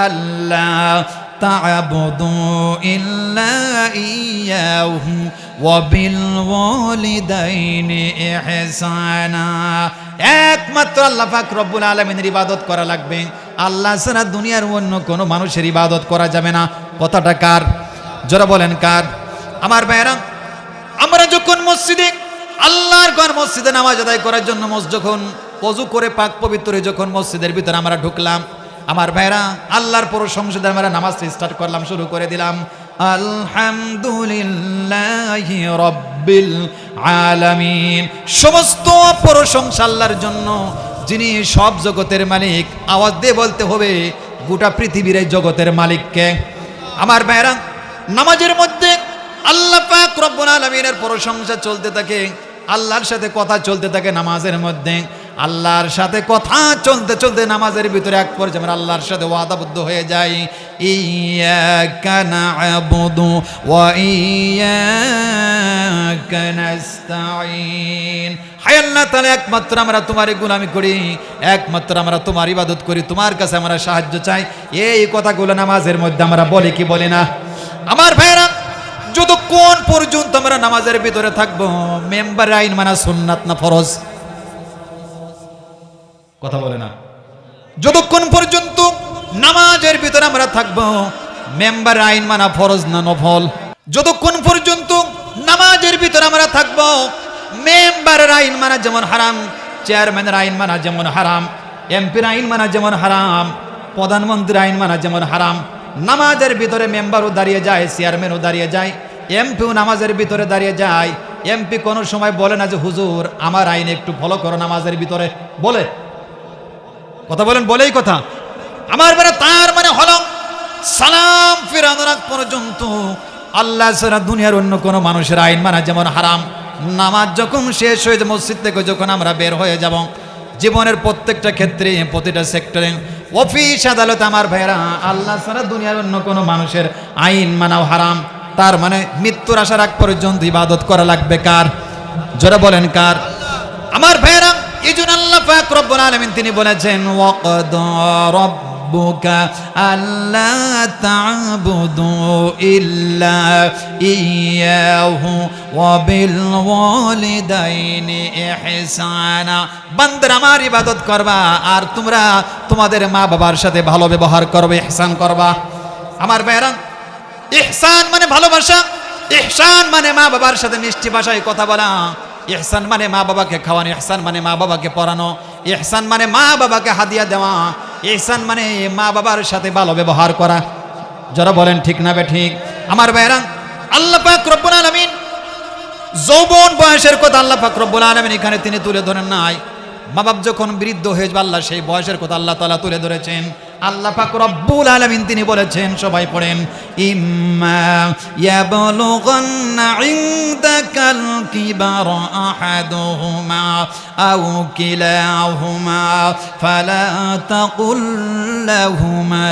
আল্লাহ তা'বুদু ইল্লা ইয়াহু ওয়া বিল ওয়ালিদাইনি ইহসানা। একমাত্র আল্লাহ পাক রব্বুল আলামিনের ইবাদত করা লাগবে। আল্লাহ ছাড়া দুনিয়ার অন্য কোনো মানুষের ইবাদত করা যাবে না। কথাটা কার? যারা বলেন কার? আমার ভাইরা, আমরা যখন মসজিদে, আল্লাহর ঘর মসজিদে নামাজ আদায় করার জন্য যখন ওযু করে পাক পবিত্র যখন মসজিদের ভিতরে আমরা ঢুকলাম, আমার ভাইরা, আল্লাহর প্রশংসা আমরা নামাজ স্টার্ট করলাম, শুরু করে দিলাম, আলহামদুলিল্লাহি রাব্বিল আলামিন। সমস্ত প্রশংসা আল্লাহর জন্য, যিনি সব জগতের মালিক। আওয়াজ দিয়ে বলতে হবে, গোটা পৃথিবীর এই জগতের মালিককে। আমার ভাইরা, নামাজের মধ্যে আল্লাহ পাক রব্বুল আলামিনের প্রশংসা চলতে থাকে, আল্লাহর সাথে কথা চলতে থাকে নামাজের মধ্যে। আল্লাহর সাথে কথা চলতে চলতে নামাজের ভিতরে এক পর্যায়ে আমরা আল্লাহর সাথে ওয়াদাবদ্ধ হয়ে যাই, ইয়্যাকা না'বুদু ওয়া ইয়্যাকা নাস্তাঈন। হায় আল্লাহ তাআলা, একমাত্র আমরা তোমারই গোলামি করি, একমাত্র আমরা তোমার ইবাদত করি, তোমার কাছে আমরা সাহায্য চাই। এই কথাগুলো নামাজের মধ্যে আমরা বলি কি বলি না? আমার ভাইরা, যতক্ষণ পর্যন্ত আমরা নামাজের ভিতরে থাকবো, মেম্বার আইন মানা সুন্নাত না ফরজ? কথা বলে না। যতক্ষণ পর্যন্ত নামাজের ভিতরে আমরা থাকবো, মেম্বার আইন মানা ফরজ না নফল? যতক্ষণ পর্যন্ত নামাজের ভিতরে আমরা থাকবো, মেম্বারের আইন মানা যেমন হারাম, চেয়ারম্যানের আইন মানা যেমন হারাম, এমপির আইন মানা যেমন হারাম, প্রধানমন্ত্রীর আইন মানা যেমন হারাম। নামাজের ভিতরে মেম্বারও দাঁড়িয়ে যায়, চেয়ারম্যানও দাঁড়িয়ে যায়, এমপিও নামাজের ভিতরে দাঁড়িয়ে যায়। এমপি কোনো সময় বলে না যে হুজুর আমার আইন একটু ফলো করো নামাজের ভিতরে, বলে? কথা বলেন, বলেই কথা। আমার বেলা তার মানে হলো সালাম ফিরানোর আগ পর্যন্ত আল্লাহ ছাড়া দুনিয়ার অন্য কোনো মানুষের আইন মানা যেমন হারাম। নামাজ যখন শেষ হয়ে যাবে, মসজিদ থেকে যখন আমরা বের হয়ে যাব, জীবনের প্রত্যেকটা ক্ষেত্রে, প্রতিটা সেক্টরে, অফিস আদালত, আমার ভাইরা, আল্লাহ ছাড়া দুনিয়ার অন্য কোনো মানুষের আইন মানাও হারাম। তার মানে মৃত্যুর আসার আগ পর্যন্ত ইবাদত করা লাগবে কার? যারা বলেন কার? আমার ভাইরা, এই জন্য আল্লাহ পাক রব্বুল আলামিন তিনি বলেছেন, ওয়াকাদা রাব্বুকা আল্লা তা'বুদু ইল্লা ইয়াহু ওয়া বিল ওয়ালিদাইনি ইহসানা। বান্দারা আমার ইবাদত করবা, আর তোমরা তোমাদের মা বাবার সাথে ভালো ব্যবহার করবে, ইহসান করবা। আমার ভাইরা, ইহসান মানে ভালোবাসা, ইহসান মানে মা বাবার সাথে মিষ্টি ভাষায় কথা বলা, ইহসান মানে মা বাবাকে খাওয়ানো, ইহসান মানে মা বাবাকে পড়ানো, ইহসান মানে মা বাবাকে হাদিয়া দেওয়া, ইহসান মানে মা বাবার সাথে ভালো ব্যবহার করা। যারা বলেন ঠিক না ঠিক? আমার ভাইরা, আল্লাহ পাক রব্বুল আলামিন যৌবন বয়সের কথা আল্লাহ পাক রব্বুল আলামিন এখানে তিনি তুলে ধরেন নাই। মা বাপ যখন বৃদ্ধ হয়ে যাবে, আল্লাহ সেই বয়সের কথা আল্লাহ তাআলা তুলে ধরেছেন। আল্লাহ পাক রব্বুল আলামিন তিনি বলেছেন, সবাই পড়েন, ইম্মা ইয়াবলুগান্না ইনদাকাল কিবারা আহাদুহুমা আও কিলাহুমা ফালা তাকুল লাহুমা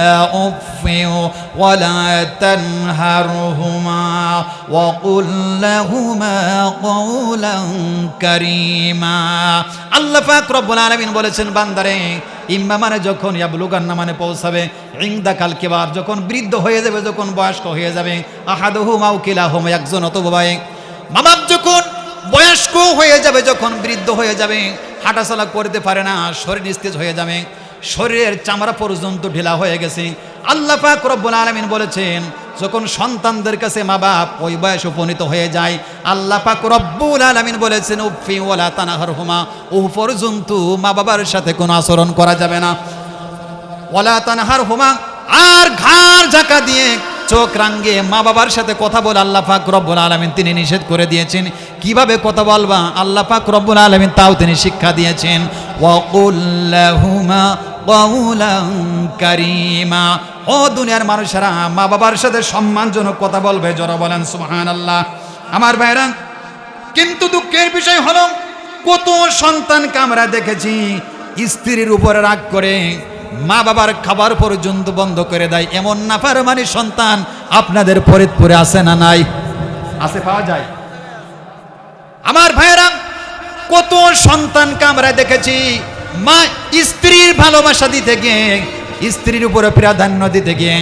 উফফিন ওয়ালা তানহারহুমা ওয়া কুল লাহুমা কওলান কারীমা। আল্লাহ পাক রব্বুল আলামিন বলেছেন, বান্দারে, ইম্মা মানে যখন, ইয়াবলুগান্না মানে পৌঁছাবে, ইনদাকাল কিবার যখন বৃদ্ধ হয়ে যাবে, যখন বয়স্ক হয়ে যাবে, আহাদুহুমা আও কিলাহুমা একজন অথবা উভয়, মা বাপ যখন বয়স্ক হয়ে যাবে, যখন বৃদ্ধ হয়ে যাবে, হাঁটাচলা করতে পারে না, শরীর নিস্তেজ হয়ে যাবে, শরীরের চামড়া পর্যন্ত ঢিলা হয়ে গেছে, আল্লাহ পাক রব্বুল আলামিন বলেছেন, যখন সন্তানদের কাছে মা বাপ ওই বয়স উপনীত হয়ে যায়, আল্লাহ পাক রব্বুল আলামিন বলেছেন, উফফি ওয়ালা তানহারহুমা, ও পর্যন্ত মা বাবার সাথে কোনো আচরণ করা যাবে না। ওয়ালা তানহারহুমা, আর ঘাড় ঝাঁকা দিয়ে চোখ রাঙ্গে মা বাবার সাথে কথা বলে আল্লাহ পাক রব্বুল আলামিন তিনি নিষেধ করে দিয়েছেন। কিভাবে কথা বলবা আল্লাহ পাক রব্বুল আলামিন তাও তিনি শিক্ষা দিয়েছেন, ওয়া কুল লাহুমা কওলান কারীমা। ও দুনিয়ার মানুষেরা, মা বাবার সাথে সম্মানজনক কথা বলবে। যারা বলেন সুবহানাল্লাহ। আমার ভাইরা, কিন্তু দুঃখের বিষয় হলো, কত সন্তানকে আমরা দেখেছি স্ত্রীর উপরে রাগ করে মা বাবার খাবার পর্যন্ত বন্ধ করে দেয়। এমন নাফরমানি সন্তান আপনাদের ফরিদপুরে আছে না নাই? আছে, পাওয়া যায়। আমার ভাইরা, কত সন্তানকে আমরা দেখেছি মা স্ত্রীর ভালোবাসা দিতে গিয়ে, স্ত্রীর উপরে প্রাধান্য দিতে গিয়ে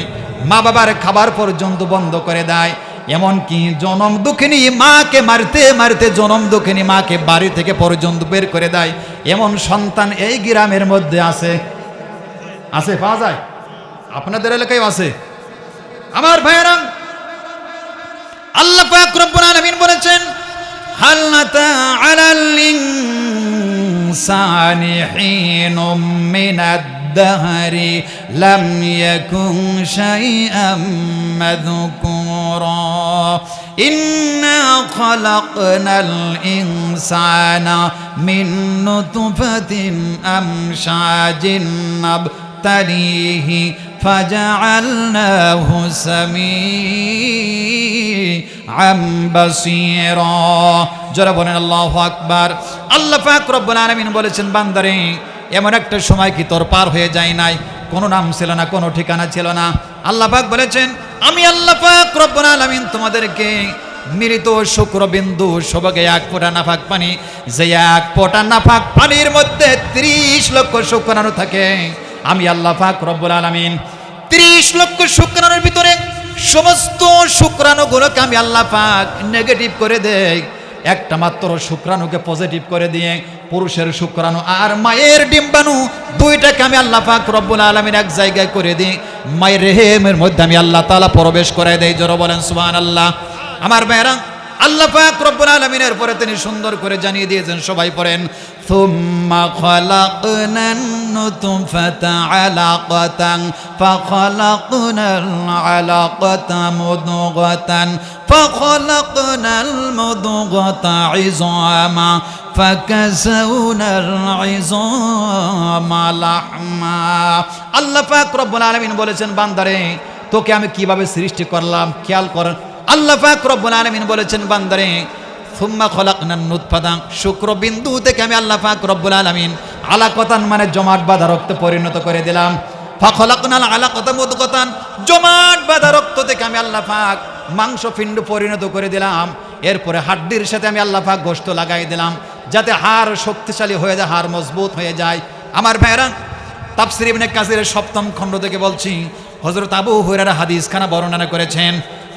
মা বাবার খাবার পর্যন্ত বন্ধ করে দেয়। এমনকি জনম দুঃখিনী মাকে মারতে মারতে জনম দুঃখিনী মাকে বাড়ি থেকে পর্যন্ত বের করে দেয়। এমন সন্তান এই গ্রামের মধ্যে আছে, আছে, পাওয়া যায়। আপনাদের এলাকায় আছে। আমার ভাইরা, আল্লাহ পাক রব্বুল আলামিন বলেছেন, হাল আতা আলাল ইনসানি হিনুম মিনাদ দাহরি লাম ইয়াকুন শাইআম মাযকুরা ইন্না খালাকনাল ইনসানা মিন নুতফাতিন আমশাজিন নাবতালিহি فجعلناه سميعا بصيرا যারা বলেন আল্লাহু আকবার। আল্লাহ পাক রব্বুল আলামিন বলেছেন, বান্দারে এমন একটা সময় কি তোর পার হয়ে যায় নাই, কোনো নাম ছিল না, কোনো ঠিকানা ছিল না। আল্লাহ পাক বলেছেন, আমি আল্লাহ পাক রব্বুল আলামিন তোমাদেরকে মৃত শুক্রবিন্দু সবকে এক ফোঁটা নাফাক পানি, যে এক ফোঁটা নাফাক পানির মধ্যে 30 লক্ষ শুক্রাণু থাকে, আমি আল্লাহ পাক রব্বুল আলামিন 30 লক্ষ শুক্রাণুর ভিতরে সমস্ত শুক্রাণুগুলোকে আমি আল্লাহ পাক নেগেটিভ করে দেই, একটা মাত্র শুক্রাণুকে পজিটিভ করে দিয়ে পুরুষের শুক্রাণু আর মায়ের ডিম্বাণু দুইটাকে আমি আল্লাহ পাক রব্বুল আলামিন এক জায়গায় করে দিই, মায়ের রেহেমের মধ্যে আমি আল্লাহ তাআলা প্রবেশ করে দেই। জোরে বলেন সুবহানাল্লাহ। আমার ভাইরা, আল্লাহ পাক রব্বুল আলামিনের পরে তিনি সুন্দর করে জানিয়ে দিয়েছেন, সবাই পড়েন, সুম্মা খালাকনান নুতফাতা আলাকাতান ফাখালাকনাল আলাকাতা মুদগাতান ফাখালাকনাল মুদগাতা ইযামা ফাকাসাউনাল ইযামা লাহমা। আল্লাহ পাক রব্বুল আলামিন বলেছেন, বান্দারে তোকে আমি কিভাবে সৃষ্টি করলাম খেয়াল করেন। আল্লাহ পাক রব্বুল আলামিন বলেছেন, বান্দারে সুম্মা খলাকনান নুতফাতা শুক্রবিন্দু থেকে আমি আল্লাহ পাক রব্বুল আলামিন আলাকাতান মানে জমাট বাঁধা রক্তে পরিণত করে দিলাম, ফাখলাকনাল আলাকাতা মুদগাতান জমাট বাঁধা রক্ত থেকে আমি আল্লাহ পাক মাংস পিণ্ড পরিণত করে দিলাম, এরপরে হাড্ডির সাথে আমি আল্লাহ পাক গোশত লাগাই দিলাম যাতে হাড় শক্তিশালী হয়ে যায়, হাড় মজবুত হয়ে যায়। আমার ভাইরা, তাফসীর ইবনে কাসিরের 7ম খণ্ড থেকে বলছি, হযরত আবু হুরায়রা হাদিসখানা বর্ণনা করেছেন,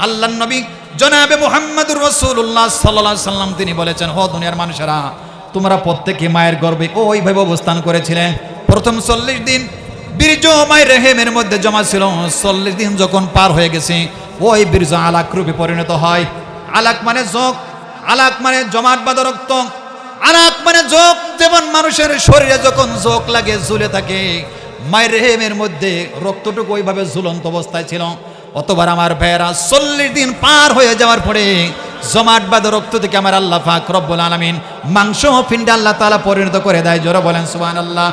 আল্লাহর নবী জনাবে মুহাম্মদুর রাসূলুল্লাহ সাল্লাল্লাহু আলাইহি সাল্লাম তিনি বলেছেন, ও দুনিয়ার মানুষেরা, তোমরা প্রত্যেকে মায়ের গর্ভে ওইভাবে অবস্থান করেছিলেন। প্রথম 40 দিন বীর্য মায়ের রেহেমের মধ্যে জমা ছিল, 40 দিন যখন পার হয়ে গেছে ওই বীর্য আলাক রূপে পরিণত হয়। আলাক মানে যোগ, আলাক মানে জমাট বাঁধা রক্ত, আলাক মানে যোগ। যেমন মানুষের শরীরে যখন যোগ লাগে ঝুলে থাকে, মায়ের রেহেমের মধ্যে রক্তটুকু ওইভাবে ঝুলন্ত অবস্থায় ছিল। অতবার আমার ভাইয়েরা 40 দিন পার হয়ে যাওয়ার পরে জমাট বাঁধা রক্ত থেকে আমার আল্লাহ পাক রব্বুল আলামিন মাংস পিণ্ডে আল্লাহ তাআলা পরিণত করে দেয়। জোরে বলেন সুবহানাল্লাহ।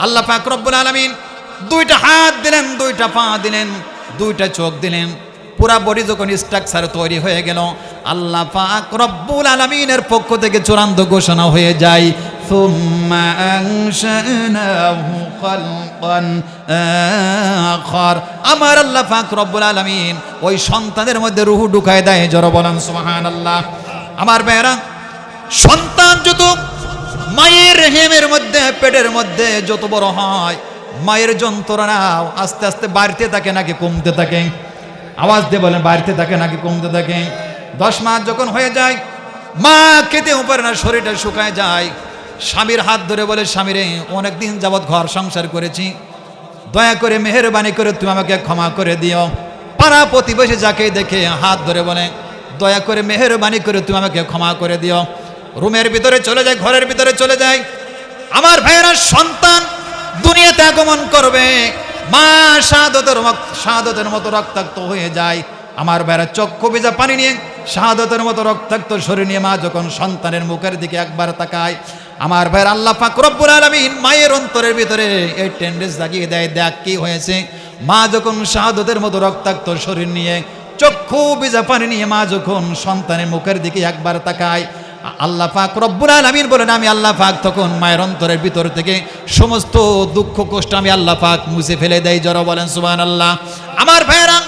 আল্লাহ পাক রব্বুল আলামিন 2টা হাত দিলেন, 2টা পা দিলেন, 2টা চোখ দিলেন, পুরা বডি যখন স্ট্রাকচার তৈরি হয়ে গেল, আল্লাহ পাক রব্বুল আলামিনের পক্ষ থেকে চূড়ান্ত ঘোষণা হয়ে যায়, সুম্মা আনশানাহু খালকান আখার। আমার আল্লাহ পাক রব্বুল আলামিন ওই সন্তানের মধ্যে রূহ ঢুকায় দেয়। জোরে বলেন সুবহানাল্লাহ। আমার ভাইরা, সন্তান যত মায়ের রেহেমের মধ্যে পেটের মধ্যে যত বড় হয়, মায়ের যন্ত্রণাও আস্তে আস্তে বাড়তে থাকে নাকি কমতে থাকে? আওয়াজ দিয়ে বলেন, বাড়তে থাকে নাকি কমতে থাকে? 10 মাস যখন হয়ে যায়, মা খেতেও পারে না, শরীরটা শুকায় যায়। স্বামীর হাত ধরে বলে, স্বামীরে অনেকদিন যাবৎ ঘর সংসার করেছি, দয়া করে মেহেরবানি করে তুমি আমাকে ক্ষমা করে দিও। পাড়া প্রতিবেশী যাকে দেখে হাত ধরে বলে, দয়া করে মেহেরবানি করে তুমি আমাকে ক্ষমা করে দিও। রুমের ভিতরে চলে যায়, ঘরের ভিতরে চলে যায়। আমার ভাইয়েরা, সন্তান দুনিয়াতে আগমন করবে, মা শাহাদতের মতো রক্তাক্ত হয়ে যায়। আমার ভাইয়েরা, চক্ষু ভিজা পানি নিয়ে শাহাদতের মতো রক্তাক্ত শরীর নিয়ে মা যখন সন্তানের মুখের দিকে একবার তাকায়, আমার ভাইয়ের আল্লাহ পাক রব্বুল আলামিন মায়ের অন্তরের ভিতরে এই টেন্ডেন্স জাগিয়ে দেয়, দেখ কি হয়েছে। মা যখন শাহাদতের মতো রক্তাক্ত শরীর নিয়ে চক্ষু ভিজা পানি নিয়ে মা যখন সন্তানের মুখের দিকে একবার তাকায়, আল্লাহ পাক রব্বুল আলামিন বলেন, আমি আল্লাহ পাক তখন মায়ের অন্তরের ভিতর থেকে সমস্ত দুঃখ কষ্ট আমি আল্লাহ পাক মুছে ফেলে দেই। জোরে বলেন সুবহানাল্লাহ। আমার ভাইরা,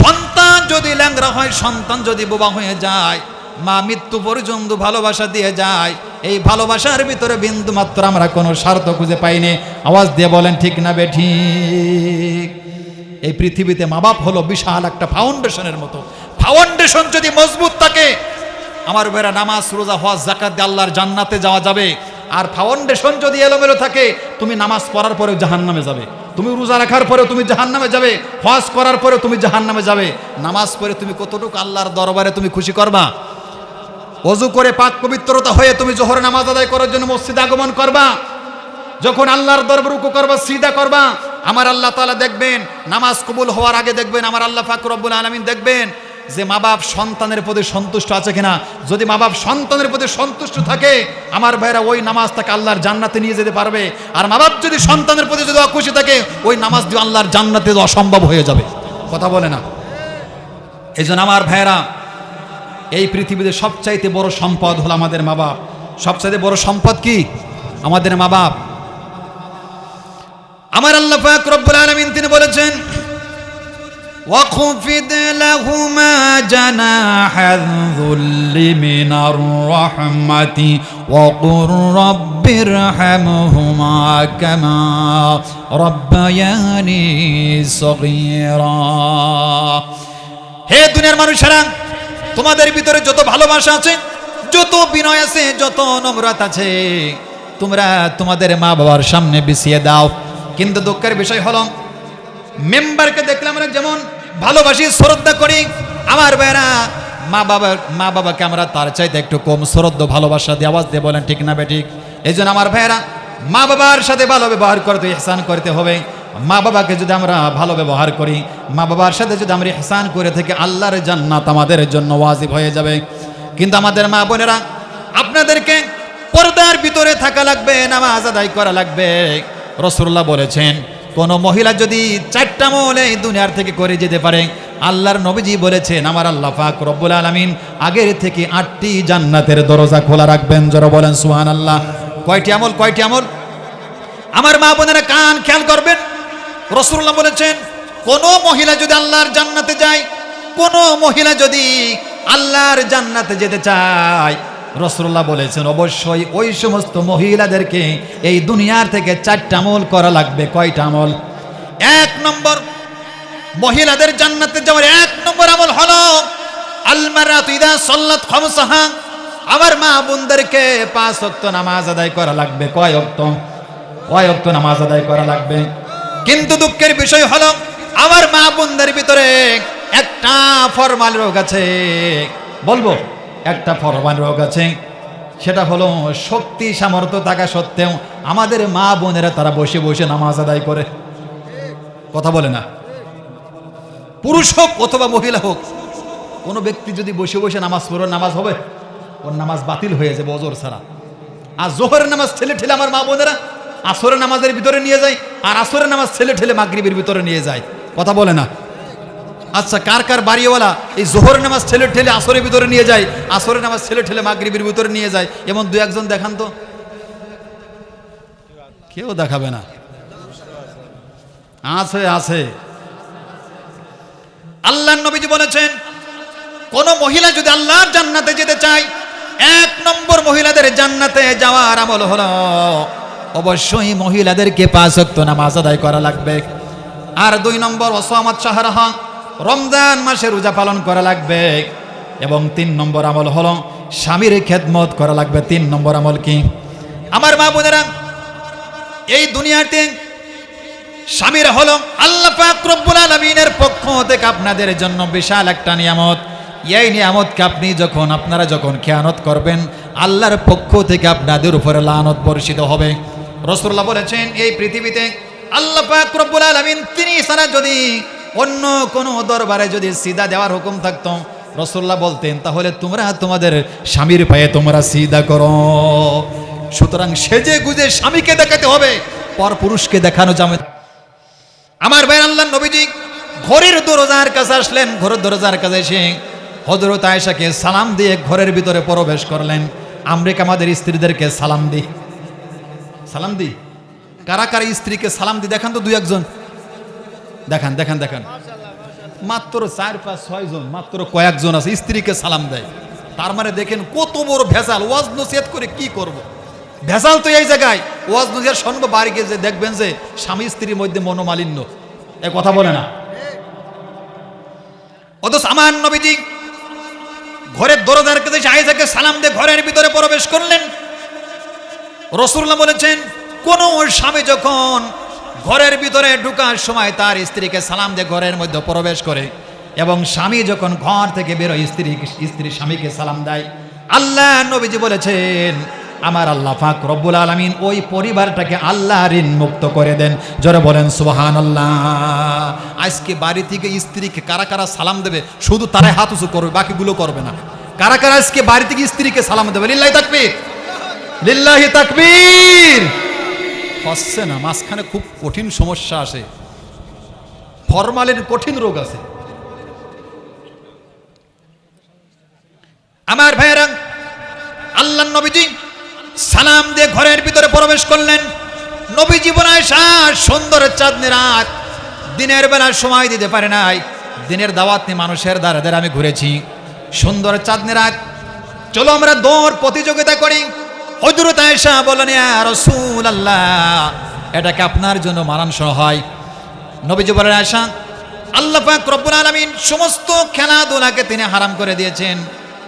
সন্তান যদি ল্যাংড়া হয়, সন্তান যদি বোবা হয়ে যায়, মা মৃত্যু পর্যন্ত ভালোবাসা দিয়ে যায়। এই ভালোবাসার ভিতরে বিন্দু মাত্র আমরা কোনো স্বার্থ খুঁজে পাইনি। আওয়াজ দিয়ে বলেন ঠিক না বেঠিক? এই পৃথিবীতে মা বাপ হলো বিশাল একটা ফাউন্ডেশনের মতো। ফাউন্ডেশন যদি মজবুত থাকে, আমার বেরা নামাজ রোজা হজ যাকাত দিয়ে আল্লাহর জান্নাতে যাওয়া যাবে। আর ফাউন্ডেশন যদি এলোমেলো থাকে, তুমি নামাজ পড়ার পরেও জাহান্নামে যাবে, তুমি রোজা রাখার পরেও তুমি জাহান্নামে যাবে, হজ করার পরেও তুমি জাহান্নামে যাবে। নামাজ পড়ে তুমি কতটুকু আল্লাহর দরবারে তুমি খুশি করবা? ওযু করে পাক পবিত্রতা হয়ে তুমি জোহর নামাজ আদায় করার জন্য মসজিদে আগমন করবা, যখন আল্লাহর দরবারে রুকু করবা, সিজদা করবা, আমার আল্লাহ তাআলা দেখবেন। নামাজ কবুল হওয়ার আগে দেখবেন আমার আল্লাহ পাক রব্বুল আলামিন দেখবেন যে মা বাপ সন্তানের প্রতি সন্তুষ্ট আছে কিনা। যদি মা বাপ সন্তানের প্রতি সন্তুষ্ট থাকে আমার ভাইরা ওই নামাজ তাকে আল্লাহর জান্নাতে নিয়ে যেতে পারবে। আর মা বাপ যদি সন্তানের প্রতি যদি অখুশি থাকে ওই নামাজ দিয়ে আল্লাহর জান্নাতে অসম্ভব হয়ে যাবে। কথা বলে না? এই জন্য আমার ভাইরা এই পৃথিবীতে সবচাইতে বড় সম্পদ হলো আমাদের মা বাপ। সবচাইতে বড় সম্পদ কি? আমাদের মা বাপ। আমার আল্লাহ পাক রব্বুল আলামিন তিনি বলেছেন ওয়াখফিদ লাহুমা জানাহাল যুল্লি মিনার রাহমাতি ওয়া কুর রাব্বিরহামহুমা কামা রাব্বায়ানি সগীরা। হে দুনিয়ার মানুষেরা, তোমাদের ভিতরে যত ভালোবাসা আছে, যত বিনয় আছে, যত নম্রতা আছে, তোমরা তোমাদের মা বাবার সামনে বিছিয়ে দাও। কিন্তু দুঃখের বিষয় হলো মেম্বারকে দেখলে আমরা যেমন ভালোবাসি, শ্রদ্ধা করি, আমার ভাইরা মা বাবাকে আমরা তার চাইতে একটু কম শ্রদ্ধা ভালোবাসা দিয়ে আওয়াজ দিয়ে বলেন ঠিক না বেঠিক? এই জন্য আমার ভাইরা মা বাবার সাথে ভালো ব্যবহার করতে ইহসান করতে হবে। মা বাবাকে যদি আমরা ভালো ব্যবহার করি, মা বাবার সাথে যদি আমরা ইহসান করে থাকি, আল্লাহর জান্নাত আমাদের জন্য ওয়াজিব হয়ে যাবে। কিন্তু আমাদের মা বোনেরা, আপনাদেরকে পর্দার ভিতরে থাকা লাগবে, নামাজ আদায় করা লাগবে। রাসূলুল্লাহ বলেছেন কোন মহিলা যদি 4টা আমল এই দুনিয়ার থেকে করে যেতে পারে, আল্লাহর নবীজি বলেছেন আমার আল্লাহ পাক রব্বুল আলামিন আগের থেকে 8টি জান্নাতের দরজা খোলা রাখবেন। যারা বলেন সুবহানাল্লাহ। কয়টি আমল? কয়টি আমল? আমার মা বোনেরা কান খেয়াল করবেন। রাসূলুল্লাহ বলেছেন কোন মহিলা যদি আল্লাহর জান্নাতে যায়, কোন মহিলা যদি আল্লাহর জান্নাতে যেতে চায়, রাসূলুল্লাহ বলেছেন অবশ্যই ওই সমস্ত মহিলাদেরকে এই দুনিয়ার থেকে 4টা আমল করা লাগবে। কয়টা আমল? 1 নম্বর, মহিলাদের জান্নাতে যাওয়ার 1 নম্বর আমল হলো আল মারাতু ইযা সাল্লাত খামসাহা। আমার মা বোনদেরকে 5 ওয়াক্ত নামাজ আদায় করা লাগবে। কয় ওয়াক্ত? কয় ওয়াক্ত নামাজ আদায় করা লাগবে? কিন্তু দুঃখের বিষয় হলো আমার মা বোনদের ভিতরে একটা ফরমাল রোগ আছে। বলবো একটা ফরমাল রোগ আছে, সেটা হলো শক্তি সামর্থ্য থাকা সত্ত্বেও আমাদের মা বোনেরা তারা বসে বসে নামাজ আদায় করে। কথা বলে না? পুরুষ হোক অথবা মহিলা হোক, কোনো ব্যক্তি যদি বসে বসে নামাজ পড়ে, নামাজ হবে? ওর নামাজ বাতিল হয়ে যাবে অজর ছাড়া। আর জোহরের নামাজ ঠেলে ঠেলে আমার মা বোনেরা আসরের নামাজের ভিতরে নিয়ে যায়, আর আসরের নামাজ ঠেলে ঠেলে মাগরিবের ভিতরে নিয়ে যায়। কথা বলে না? আচ্ছা, কার কার বাড়িওয়ালা এই জোহরের নামাজ ঠেলে ঠেলে আসরের ভিতরে নিয়ে যায়, আসরের নামাজ ঠেলে ঠেলে মাগরিবের ভিতরে নিয়ে যায়? এমন 2-1 দেখান তো। কেউ দেখাবে না। আছে আছে। আল্লাহর নবীজি বলেছেন কোন মহিলা যদি আল্লাহর জান্নাতে যেতে চায়, 1 নম্বর মহিলাদের জান্নাতে যাওয়ার আমল হলো অবশ্যই মহিলাদেরকে 5 ওয়াক্ত নামাজ আদায় করা লাগবে। আর 2 নম্বর ওয়াসামাত শাহরাহা, রমজান মাসে রোজা পালন করা লাগবে। এবং 3 নম্বর আমল হলো স্বামীর খেদমত করা লাগবে। 3 নম্বর আমল কি? আমার মা বোনেরা, এই দুনিয়াতে স্বামীরা হলো আল্লাহ পাক রব্বুল আলামিনের পক্ষ থেকে আপনাদের জন্য বিশাল একটা নিয়ামত। এই নিয়ামতকে আপনারা যখন খেয়ানত করবেন, আল্লাহর পক্ষ থেকে আপনাদের উপরে লানত বর্ষিত হবে। রাসূলুল্লাহ বলেছেন এই পৃথিবীতে আল্লাহ পাক রব্বুল আলামিন তিনি ছাড়া যদি অন্য কোনো দরবারে যদি সিদা দেওয়ার হুকুম থাকতো, রাসূলুল্লাহ বলতেন তাহলে তোমরা তোমাদের স্বামীর পায়ে তোমরা সিদা করো। সুতরাং সেজে গুজে স্বামীকে দেখাতে হবে, পর পুরুষকে দেখানো যাবে। আমার ভাই আল্লাহর নবীজি ঘরের দরজার কাছে আসলেন। ঘরের দরজার কাছে এসে হযরত আয়েশাকে সালাম দিয়ে ঘরের ভিতরে প্রবেশ করলেন। আমরা আমাদের স্ত্রীদেরকে সালাম দিই? সালাম দিই? কারা কারা স্ত্রীকে সালাম দিই দেখান তো 2-1 জন দেখান দেখান দেখান। মাত্র 4-5-6 জন, মাত্র কয়েকজন আছে স্ত্রীকে সালাম দেয়। তার মানে দেখেন কত বড় ভেজাল। ওয়াজ নসিহত করে কি করব? ভেজাল তো এই জায়গায়। ওয়াজ নসিহত শুনবো, বাড়ি গিয়ে যে দেখবেন যে স্বামী স্ত্রীর মধ্যে মনোমালিন্য। এ কথা বলে না? অথচ আমার নবীজি ঘরের দরজার কাছে আয়েশাকে সালাম দিয়ে ঘরের ভিতরে প্রবেশ করলেন। রাসূলুল্লাহ বলেছেন কোন স্বামী যখন ঘরের ভিতরে ঢোকার সময় তার স্ত্রীকে সালাম দিয়ে ঘরের মধ্যে প্রবেশ করে, এবং স্বামী যখন ঘর থেকে বেরোয় স্ত্রী স্বামীকে সালাম দেয়, আল্লাহ নবীজি বলেছেন আমার আল্লাহ পাক রব্বুল আলামিন ওই পরিবারটাকে আল্লাহ ঋণ মুক্ত করে দেন। জোরে বলেন সুবহানাল্লাহ। আজকে বাড়ি থেকে স্ত্রীকে কারা কারা সালাম দেবে, শুধু তারাই হাত উঁচু করবে, বাকিগুলো করবে না। কারা কারা আজকে বাড়ি থেকে স্ত্রীকে সালাম দেবে? লিল্লাহি তাকবীর, লিল্লাহি তাকবীর। হচ্ছে না, মাঝখানে খুব কঠিন সমস্যা আসে, ফরমালিন কঠিন রোগ আছে। আমার ভাইয়েরা, আল্লাহ নবীজি সালাম দিয়ে ঘরের ভিতরে প্রবেশ করলেন। নবীজি বলে আয়েশা, সুন্দর চাঁদনি রাত, দিনের বেলা সময় দিতে পারে নাই, দিনের দাওয়াত নিয়ে মানুষের দ্বারা দ্বারা আমি ঘুরেছি। সুন্দর চাঁদনি রাত, চলো আমরা দৌড় প্রতিযোগিতা করি। হযরত আয়েশা বলেন, ইয়া রাসূলুল্লাহ, এটাকে আপনার জন্য মানানসই হয়? নবীজি বলেন, আয়েশা, আল্লাহ পাক রব্বুল আলামিন সমস্ত খেলাধুলাকে তিনি হারাম করে দিয়েছেন,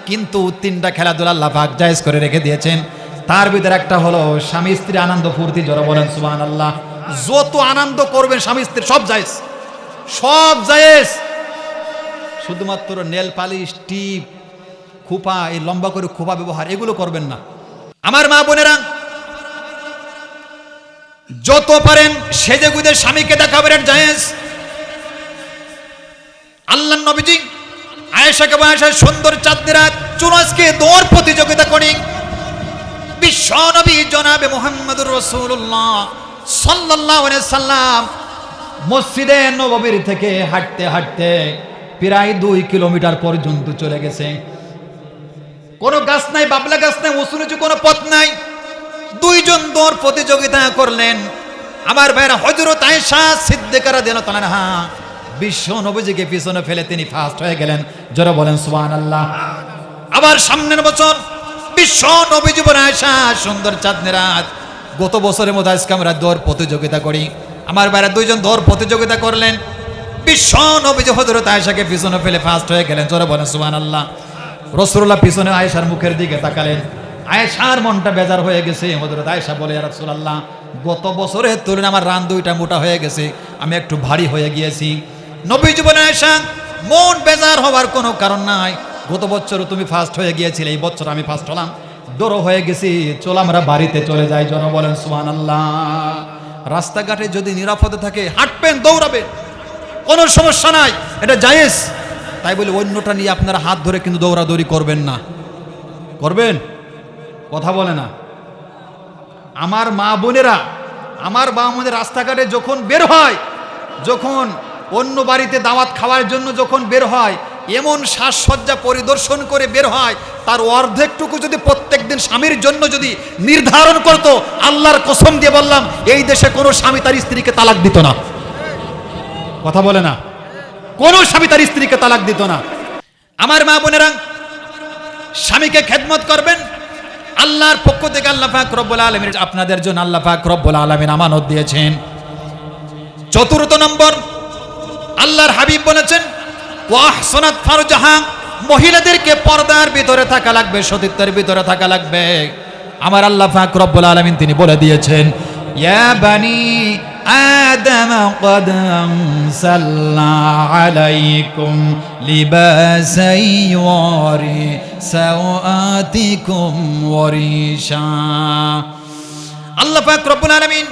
কিন্তু তিনটা খেলাধুলা আল্লাহ পাক জায়েজ করে রেখে দিয়েছেন। তার ভিতরে একটা হলো স্বামী স্ত্রী আনন্দ ফুর্তি। জোরে বলেন সুবহানাল্লাহ। যত আনন্দ করবেন স্বামী স্ত্রী সব জায়েজ, সব জায়েজ। শুধুমাত্র নেল পালিশ, টিপ, খোপা, এই লম্বা করে খোপা ব্যবহার এগুলো করবেন না। আমার মা বোনেরা, যত পারেন সেজে গুজে স্বামীকে দেখাবেন, এটা জায়েজ। আল্লাহ নবীজি আয়েশাকে বলেন, সুন্দর চাঁদনি রাত, চলো আজকে দৌড় প্রতিযোগিতা করি। বিশ্ব নবী জনাবে মুহাম্মদুর রাসূলুল্লাহ সাল্লাল্লাহু আলাইহি সাল্লাম মসজিদে নববীর থেকে হাঁটতে হাঁটতে প্রায় 2 কিলোমিটার পর্যন্ত চলে গেছে। কোনো গাছ নাই, বাবলা গাছ নাই, উঁচু নিচু কোনো পথ নাই। দুইজন দৌড় প্রতিযোগিতা করলেন। আমার ভাইরা, হযরত আয়েশা সিদ্দিকা রাদিয়াল্লাহু আনহা বিশ্ব নবীজিকে পিছনে ফেলে তিনি ফার্স্ট হয়ে গেলেন। জোরে বলেন সুবহানাল্লাহ। আবার সামনের বছর বিশ্ব নবীজি বলেন, আয়েশা, সুন্দর চাঁদনি রাত, গত বছরের মতো আজকে আমরা দৌড় প্রতিযোগিতা করি। আমার ভাইরা, দুইজন দৌড় প্রতিযোগিতা করলেন। বিশ্ব নবীজি হযরত আয়েশাকে পিছনে ফেলে ফার্স্ট হয়ে গেলেন। জোরে বলেন সুবহানাল্লাহ। রাসূলুল্লাহ পিছনে আয়েশার মুখের দিকে তাকালেন। আয়েশার মনটা বেজার হয়ে গেছে। হযরত আয়েশা বলে, ইয়া রাসূলুল্লাহ, গত বছরের তুলনায় আমার রান দুইটা মোটা হয়ে গেছে, আমি একটু ভারী হয়ে গিয়েছি। নবীজি বলেন, আয়েশা, মন বেজার হওয়ার কোনো কারণ নাই। গত বছর তুমি ফার্স্ট হয়ে গিয়েছিলে, এই বছর আমি ফার্স্ট হলাম, দৌড় হয়ে গেছি, চলো আমরা বাড়িতে চলে যাই। জন বলেন সুবহানাল্লাহ। রাস্তাঘাটে যদি নিরাপদে থাকে হাঁটবেন, দৌড়াবেন, কোনো সমস্যা নাই, এটা জায়েজ। তাই বলে অন্যটা নিয়ে আপনারা হাত ধরে কিন্তু দৌড়াদৌড়ি করবেন না। করবেন? কথা বলে না। আমার মা বোনেরা, আমার বাবা মাদের রাস্তাঘাটে যখন বের হয়, যখন অন্য বাড়িতে দাওয়াত খাওয়ার জন্য যখন বের হয়, এমন সাজসজ্জা পরিদর্শন করে বের হয়, তার অর্ধেকটুকু যদি প্রত্যেক দিন স্বামীর জন্য যদি নির্ধারণ করত, আল্লাহর কসম দিয়ে বললাম, এই দেশে কোনো স্বামী তার স্ত্রীকে তালাক দিত না। কথা বলে না। কোনো স্বামী তার স্ত্রীকে তালাক দিত না। আমার মা বোনেরা, স্বামীকে খেদমত করবেন। আল্লাহর পক্ষ থেকে আল্লাহ পাক রব্বুল আলামিন আপনাদের জন্য আল্লাহ পাক রব্বুল আলামিন আমানত দিয়েছেন। চতুর্থ নম্বর, আল্লাহর হাবিব বলেছেন, ওয়াহসানাত ফারজাহা, মহিলাদেরকে পর্দার ভিতরে থাকা লাগবে, সতীত্বের ভিতরে থাকা লাগবে। আমার আল্লাহ পাক রব্বুল আলামিন তিনি বলে দিয়েছেন, ইয়া বানি আদম ক্বাদ আনসালনা আলাইকুম লিবাসাই ইউরি সাওআতিকুম ওয়ারিশা। আল্লাহ পাক রব্বুল আলামিন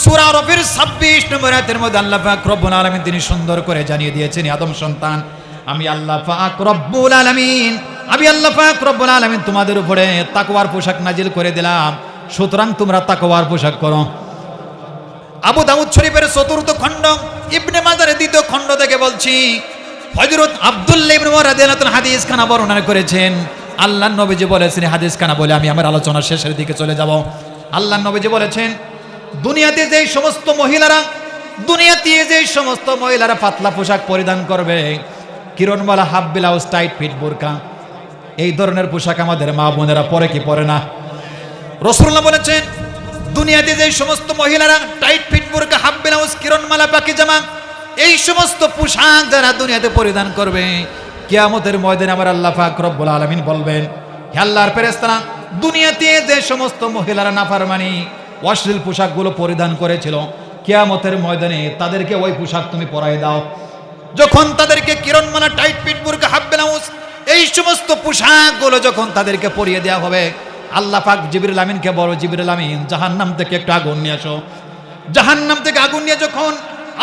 সূরা আরাফের 26 নম্বর আয়াতের মধ্যে আল্লাহ পাক রব্বুল আলামিন তিনি সুন্দর করে জানিয়ে দিয়েছেন, আদম সন্তান, আমি আল্লাহ পাক রব্বুল আলামিন, আমি আল্লাহ পাক রব্বুল আলামিন তোমাদের উপরে তাকওয়ার পোশাক নাজিল করে দিলাম, সুতরাং তোমরা তাকওয়ার পোশাক করো। আবু দাউদ শরীফের 4th খণ্ড, ইবনে মাজাহের 2য় খণ্ড থেকে বলছি, হযরত আব্দুল্লাহ ইবনে ওমর রাদিয়াল্লাহু আনহু হাদিস খানা বর্ণনা করেছেন। আল্লাহর নবীজি বলেছেন, হাদিস খানা বলে আমি আমার আলোচনা শেষের দিকে চলে যাব। আল্লাহর নবীজি বলেছেন, দুনিয়াতে যেই সমস্ত মহিলারা পাতলা পোশাক পরিধান করবে, Kiranmala, half blouse, tight fit বোরকা, এই ধরনের পোশাক আমাদের মা বোনেরা পরে কি পরে না? রাসূলুল্লাহ বলেছেন, দুনিয়াতে যেই সমস্ত মহিলারা টাইট ফিট বোরকা, হাফ ব্লাউজ, কিরণমালা, পাকিজামা, এই সমস্ত পোশাক যারা দুনিয়াতে পরিধান করবে, কিয়ামতের ময়দানে আমার আল্লাহ পাক রব্বুল আলামিন বলবেন, হে আল্লাহর ফেরেশতারা, দুনিয়াতে যে সমস্ত মহিলারা নাফরমানি অশ্লীল পোশাকগুলো পরিধান করেছিল, কিয়ামতের ময়দানে তাদেরকে ওই পোশাক তুমি পরায় দাও। যখন তাদেরকে কিরণমালা, টাইট ফিট বোরকা, হাফ ব্লাউজ, এই সমস্ত পোশাকগুলো যখন তাদেরকে পরিয়ে দেওয়া হবে, আল্লাহ পাক জিবরিল আমিনকে বলো, জিবরিল আমিন জাহান্নাম থেকে একটু আগুন নিয়ে আসো। জাহান্নাম থেকে আগুন নিয়ে যখন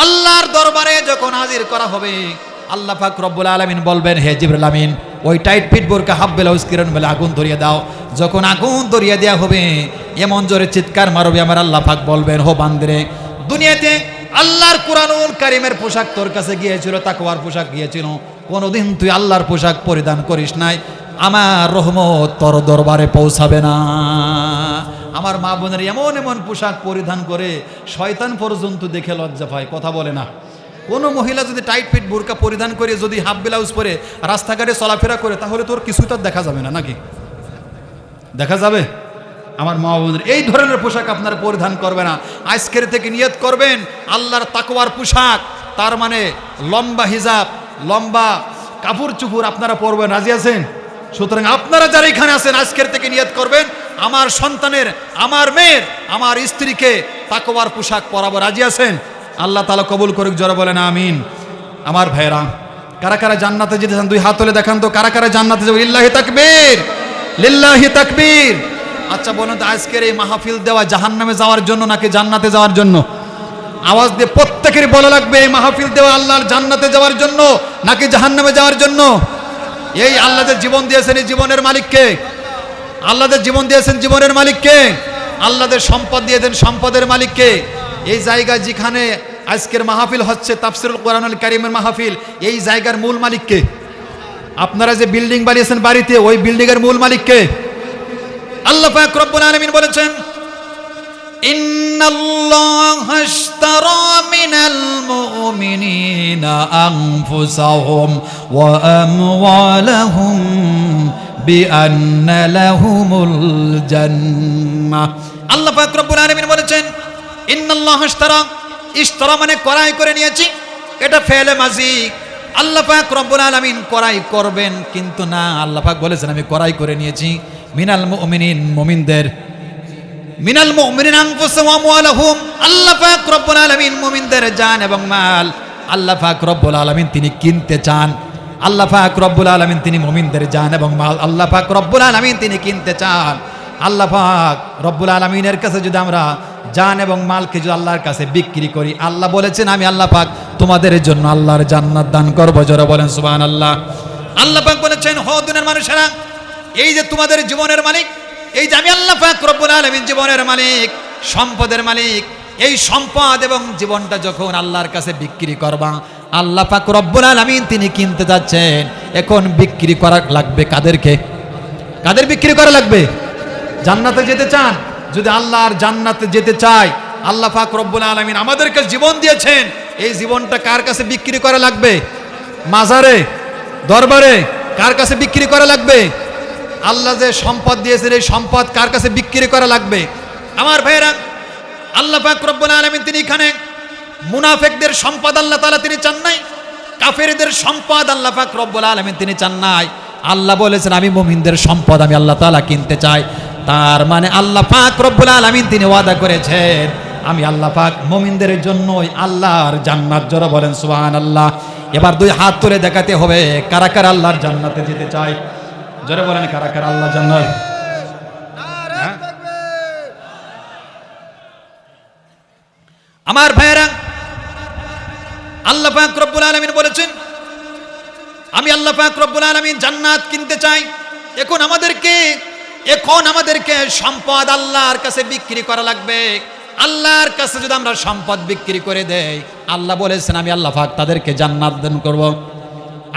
আল্লাহর দরবারে যখন হাজির করা হবে, আল্লাহ পাক রব্বুল আলামিন বলবেন, হে জিবরিল আমিন ওই টাইট ফিট বোরকা হাব্বেলা উস্কিরন বলে আগুন ধরিয়ে দাও। যখন আগুন ধরিয়ে দেওয়া হবে, এমন জোরে চিৎকার মারবে, আমার আল্লাহ পাক বলবেন, হো বান্দিরে, দুনিয়াতে আল্লাহর কুরআনুল কারীমের পোশাক তোর কাছে গিয়েছিল, তাকওয়ার পোশাক গিয়েছিল, কোনোদিন তুই আল্লাহর পোশাক পরিধান করিস নাই, আমার রহমত তোর দরবারে পৌঁছাবে না। আমার মা বোনের এমন এমন পোশাক পরিধান করে শয়তান পর্যন্ত দেখে লজ্জা পায়, কথা বলে না। কোনো মহিলা যদি টাইট ফিট বোরকা পরিধান করে যদি হাফ ব্লাউজ পরে রাস্তাঘাটে চলাফেরা করে, তাহলে তোর কিছুই তো দেখা যাবে না, নাকি দেখা যাবে? আমার মা বোনের এই ধরনের পোশাক আপনারা পরিধান করবে না। আজকের থেকে নিয়ত করবেন আল্লাহর তাকওয়ার পোশাক, তার মানে লম্বা হিজাব, লম্বা কাপড় চুপুর আপনারা পরবেন। রাজি আছেন? সুতরাং আপনারা যারা এখানে আছেন আজকের থেকে নিয়ত করবেন আমার সন্তানের, আমার মেয়ের, আমার স্ত্রীকে তাকওয়ার পোশাক পরাবো। রাজি আছেন? আল্লাহ তাআলা কবুল করুক, জোরে বলেন আমিন। আমার ভাইরা, কারা কারা জান্নাতে যেতে চান দুই হাত তুলে দেখান তো, কারা কারা জান্নাতে যাবে? লিল্লাহি তাকবীর, লিল্লাহি তাকবীর। আচ্ছা বলুন তো, আজকের এই মাহফিল দেওয়া জাহান্নামে যাওয়ার জন্য নাকি জান্নাতে যাওয়ার জন্য? আওয়াজ দিয়ে প্রত্যেকেরই বলা লাগবে, এই মাহফিল দেওয়া আল্লাহর জান্নাতে যাওয়ার জন্য নাকি জাহান্নামে যাওয়ার জন্য? এই আল্লাহদের জীবন দিয়েছেন, এই জীবনের মালিককে। আল্লাহদের জীবন দিয়েছেন, জীবনের মালিককে। আল্লাহদের সম্পদ দিয়েছেন, সম্পদের মালিককে। এই জায়গায় যেখানে আজকের মাহফিল হচ্ছে, তাফসীরুল কোরআনুল কারীমের মাহফিল, এই জায়গার মূল মালিককে। আপনারা যে বিল্ডিং বানিয়েছেন বাড়িতে, ওই বিল্ডিং এর মূল মালিককে? আল্লাহ পাক রব্বুল আলামিন বলেছেন, ইন্নাল্লাহা আশতারা মিনাল মুমিনিনা আনফুসাহুম ওয়া আমওয়ালাহুম বিআন্না লাহুমুল জান্নাহ। আল্লাহ পাক রব্বুল আলামিন বলেছেন, ইন্নাল্লাহা আশতারা, ইশতারা মানে ক্রয় করে নিয়েছি, এটা ফেলে মাজি। আল্লাহ পাক রব্বুল আলামিন ক্রয় করবেন, কিন্তু না, আল্লাহ পাক বলেছেন আমি ক্রয় করে নিয়েছি মিনাল মুমিনিন, মুমিনদের, মিনাল মুমিনিন আনফুসাহুম ওয়া আমওয়ালাহুম। আল্লাহ পাক রব্বুল আলামিন মুমিনদের জান এবং মাল আল্লাহ পাক রব্বুল আলামিন তিনি কিনতে চান। আল্লাহ পাক রব্বুল আলামিন তিনি মুমিনদের জান এবং মাল আল্লাহ পাক রব্বুল আলামিন তিনি কিনতে চান। আল্লাহ পাক রব্বুল আলামিনের কাছে যদি আমরা জান এবং মালকে যদি আল্লাহর কাছে বিক্রি করি, আল্লাহ বলেছেন আমি আল্লাহ পাক তোমাদের জন্য আল্লাহর জান্নাত দান করব। জোরে বলেন সুবহানাল্লাহ। আল্লাহ পাক বলেছেন, হো দুনিয়ার মানুষেরা, এই যে তোমাদের জীবনের মালিক, এই যে আমি আল্লাহ পাক রব্বুল আলামিন জীবনের মালিক, সম্পদের মালিক, এই সম্পদ এবং জীবনটা যখন আল্লাহর কাছে বিক্রি করবা, আল্লাহ পাক রব্বুল আলামিন তিনি কিনতে যাচ্ছেন। এখন বিক্রি করা লাগবে কাদেরকে? কাদের বিক্রি করা লাগবে? জান্নাতে যেতে চান? যদি আল্লাহর জান্নাতে যেতে চাই, আল্লাহ পাক রব্বুল আলামিন আমাদেরকে জীবন দিয়েছেন, এই জীবনটা কার কাছে বিক্রি করা লাগবে? মাজারে, দরবারে কার কাছে বিক্রি করা লাগবে? আল্লাহ যে সম্পদ দিয়েছেন, এই সম্পদ কার কাছে বিক্রি করা লাগবে? আমার ভাইয়েরা, আল্লাহ পাক রব্বুল আলামিন তিনি এখানে মুনাফিকদের সম্পদ আল্লাহ তাআলা তিনি চান নাই, কাফেরদের সম্পদ আল্লাহ পাক রব্বুল আলামিন তিনি চান নাই। আল্লাহ বলেছেন আমি মুমিনদের সম্পদ আমি আল্লাহ তাআলা কিনতে চাই। তার মানে আল্লাহ পাক রব্বুল আলামিন তিনি ওয়াদা করেছেন আমি আল্লাহ পাক মুমিনদের জন্যই আল্লাহর জান্নাত। জোরে বলেন সুবহানাল্লাহ। এবার দুই হাত তুলে দেখাতে হবে কারা কারা আল্লাহর জান্নাতে যেতে চায়। জোরে বলেন কারা কারা আল্লাহ জান্নাত। আমার ভাইয়েরা, আল্লাহ পাক রব্বুল আলামিন বলেছেন আমি আল্লাহ পাক রব্বুল আলামিন জান্নাত কিনতে চাই। এখন আমাদেরকে সম্পদ আল্লাহর কাছে বিক্রি করা লাগবে। আল্লাহর কাছে যদি আমরা সম্পদ বিক্রি করে দেই, আল্লাহ বলেছেন আমি আল্লাহ পাক তাদেরকে জান্নাত দান করব।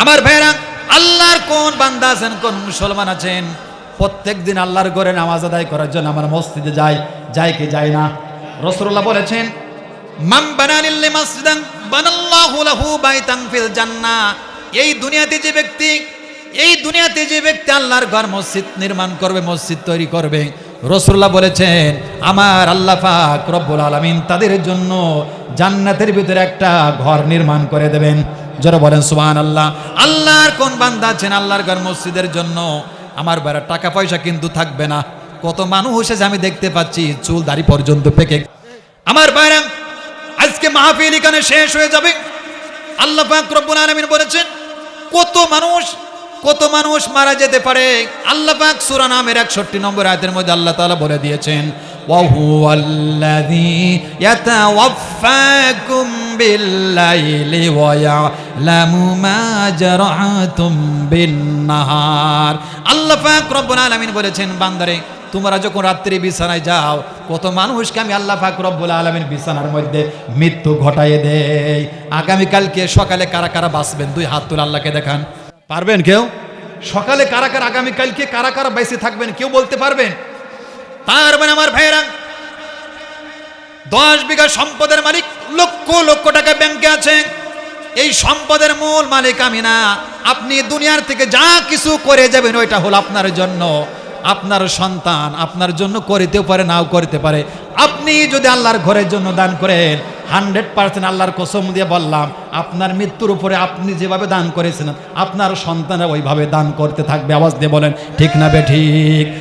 আমার ভাইয়েরা, আল্লাহর কোন বান্দা আছেন, কোন মুসলমান আছেন প্রত্যেক দিন আল্লাহর ঘরে নামাজ আদায় করার জন্য আমার মসজিদে যায় কি যায় না? রাসূলুল্লাহ বলেছেন মান বানা লিল্লাহি মাসজিদান বানাল্লাহু লাহু বাইতান ফিল জান্নাহ। এই দুনিয়াতে যে ব্যক্তি আল্লাহর ঘর মসজিদ নির্মাণ করবে, মসজিদ তৈরি করবে, রাসূলুল্লাহ বলেছেন আমার আল্লাহ পাক রব্বুল আলামিন তাদের জন্য জান্নাতের ভিতরে একটা ঘর নির্মাণ করে দেবেন। যারা বলেন সুবহানাল্লাহ। আল্লাহর কোন বান্দা আছেন আল্লাহর ঘর মসজিদের জন্য? আমার বেড়া টাকা পয়সা কিন্তু থাকবে না। কত মানুষ এসে আমি দেখতে পাচ্ছি চুল দাড়ি পর্যন্ত পেকে। আমার বাইরা, আজকে মাহফিল এখানে শেষ হয়ে যাবে। আল্লাহ পাক রব্বুল আলামিন বলেছেন কত মানুষ কত মানুষ মারা যেতে পারে। আল্লাহ পাক সূরা নামের 61 নম্বর আয়াতের মধ্যে আল্লাহ তাআলা বলে দিয়েছেন, ওয়া হুয়াল্লাযী ইয়াতাওয়াফফাকুম বিল-লাইলি ওয়া ইয়ালামু মা জারাতুম বিন-নাহার। আল্লাহ পাক রব্বুল আলামিন বলেছেন, বান্দারে তোমরা যখন রাত্রি বিছানায় যাও, কত মানুষকে আমি আল্লাহ পাক রব্বুল আলামিন বিছানার মধ্যে মৃত্যু ঘটায় দেই। আগামীকালকে সকালে কারা কারা বাঁচবেন? দুই হাত তুলে আল্লাহকে দেখান। পারবেন কেউ? সকালে কারা কারা, আগামীকালকে কারা কারা বেঁচে থাকবেন কেউ বলতে পারবেন? তার মানে আমার ভাইয়েরা, 10 বিঘা সম্পদের মালিক, লক্ষ লক্ষ টাকা ব্যাংকে আছে, এই সম্পদের মূল মালিক আমি না। আপনি দুনিয়ার থেকে যা কিছু করে যাবেন ওইটা হলো আপনার জন্য, আপনার সন্তান আপনার জন্য করিতেও পারে, নাও করতে পারে। আপনি যদি আল্লাহর ঘরের জন্য দান করেন, 100% আল্লাহর কসম দিয়ে বললাম, আপনার মৃত্যুর উপরে আপনি যেভাবে দান করেছেন আপনার সন্তানরা ওইভাবে দান করতে থাকবে। আওয়াজ দিয়ে বলেন ঠিক না বেঠিক?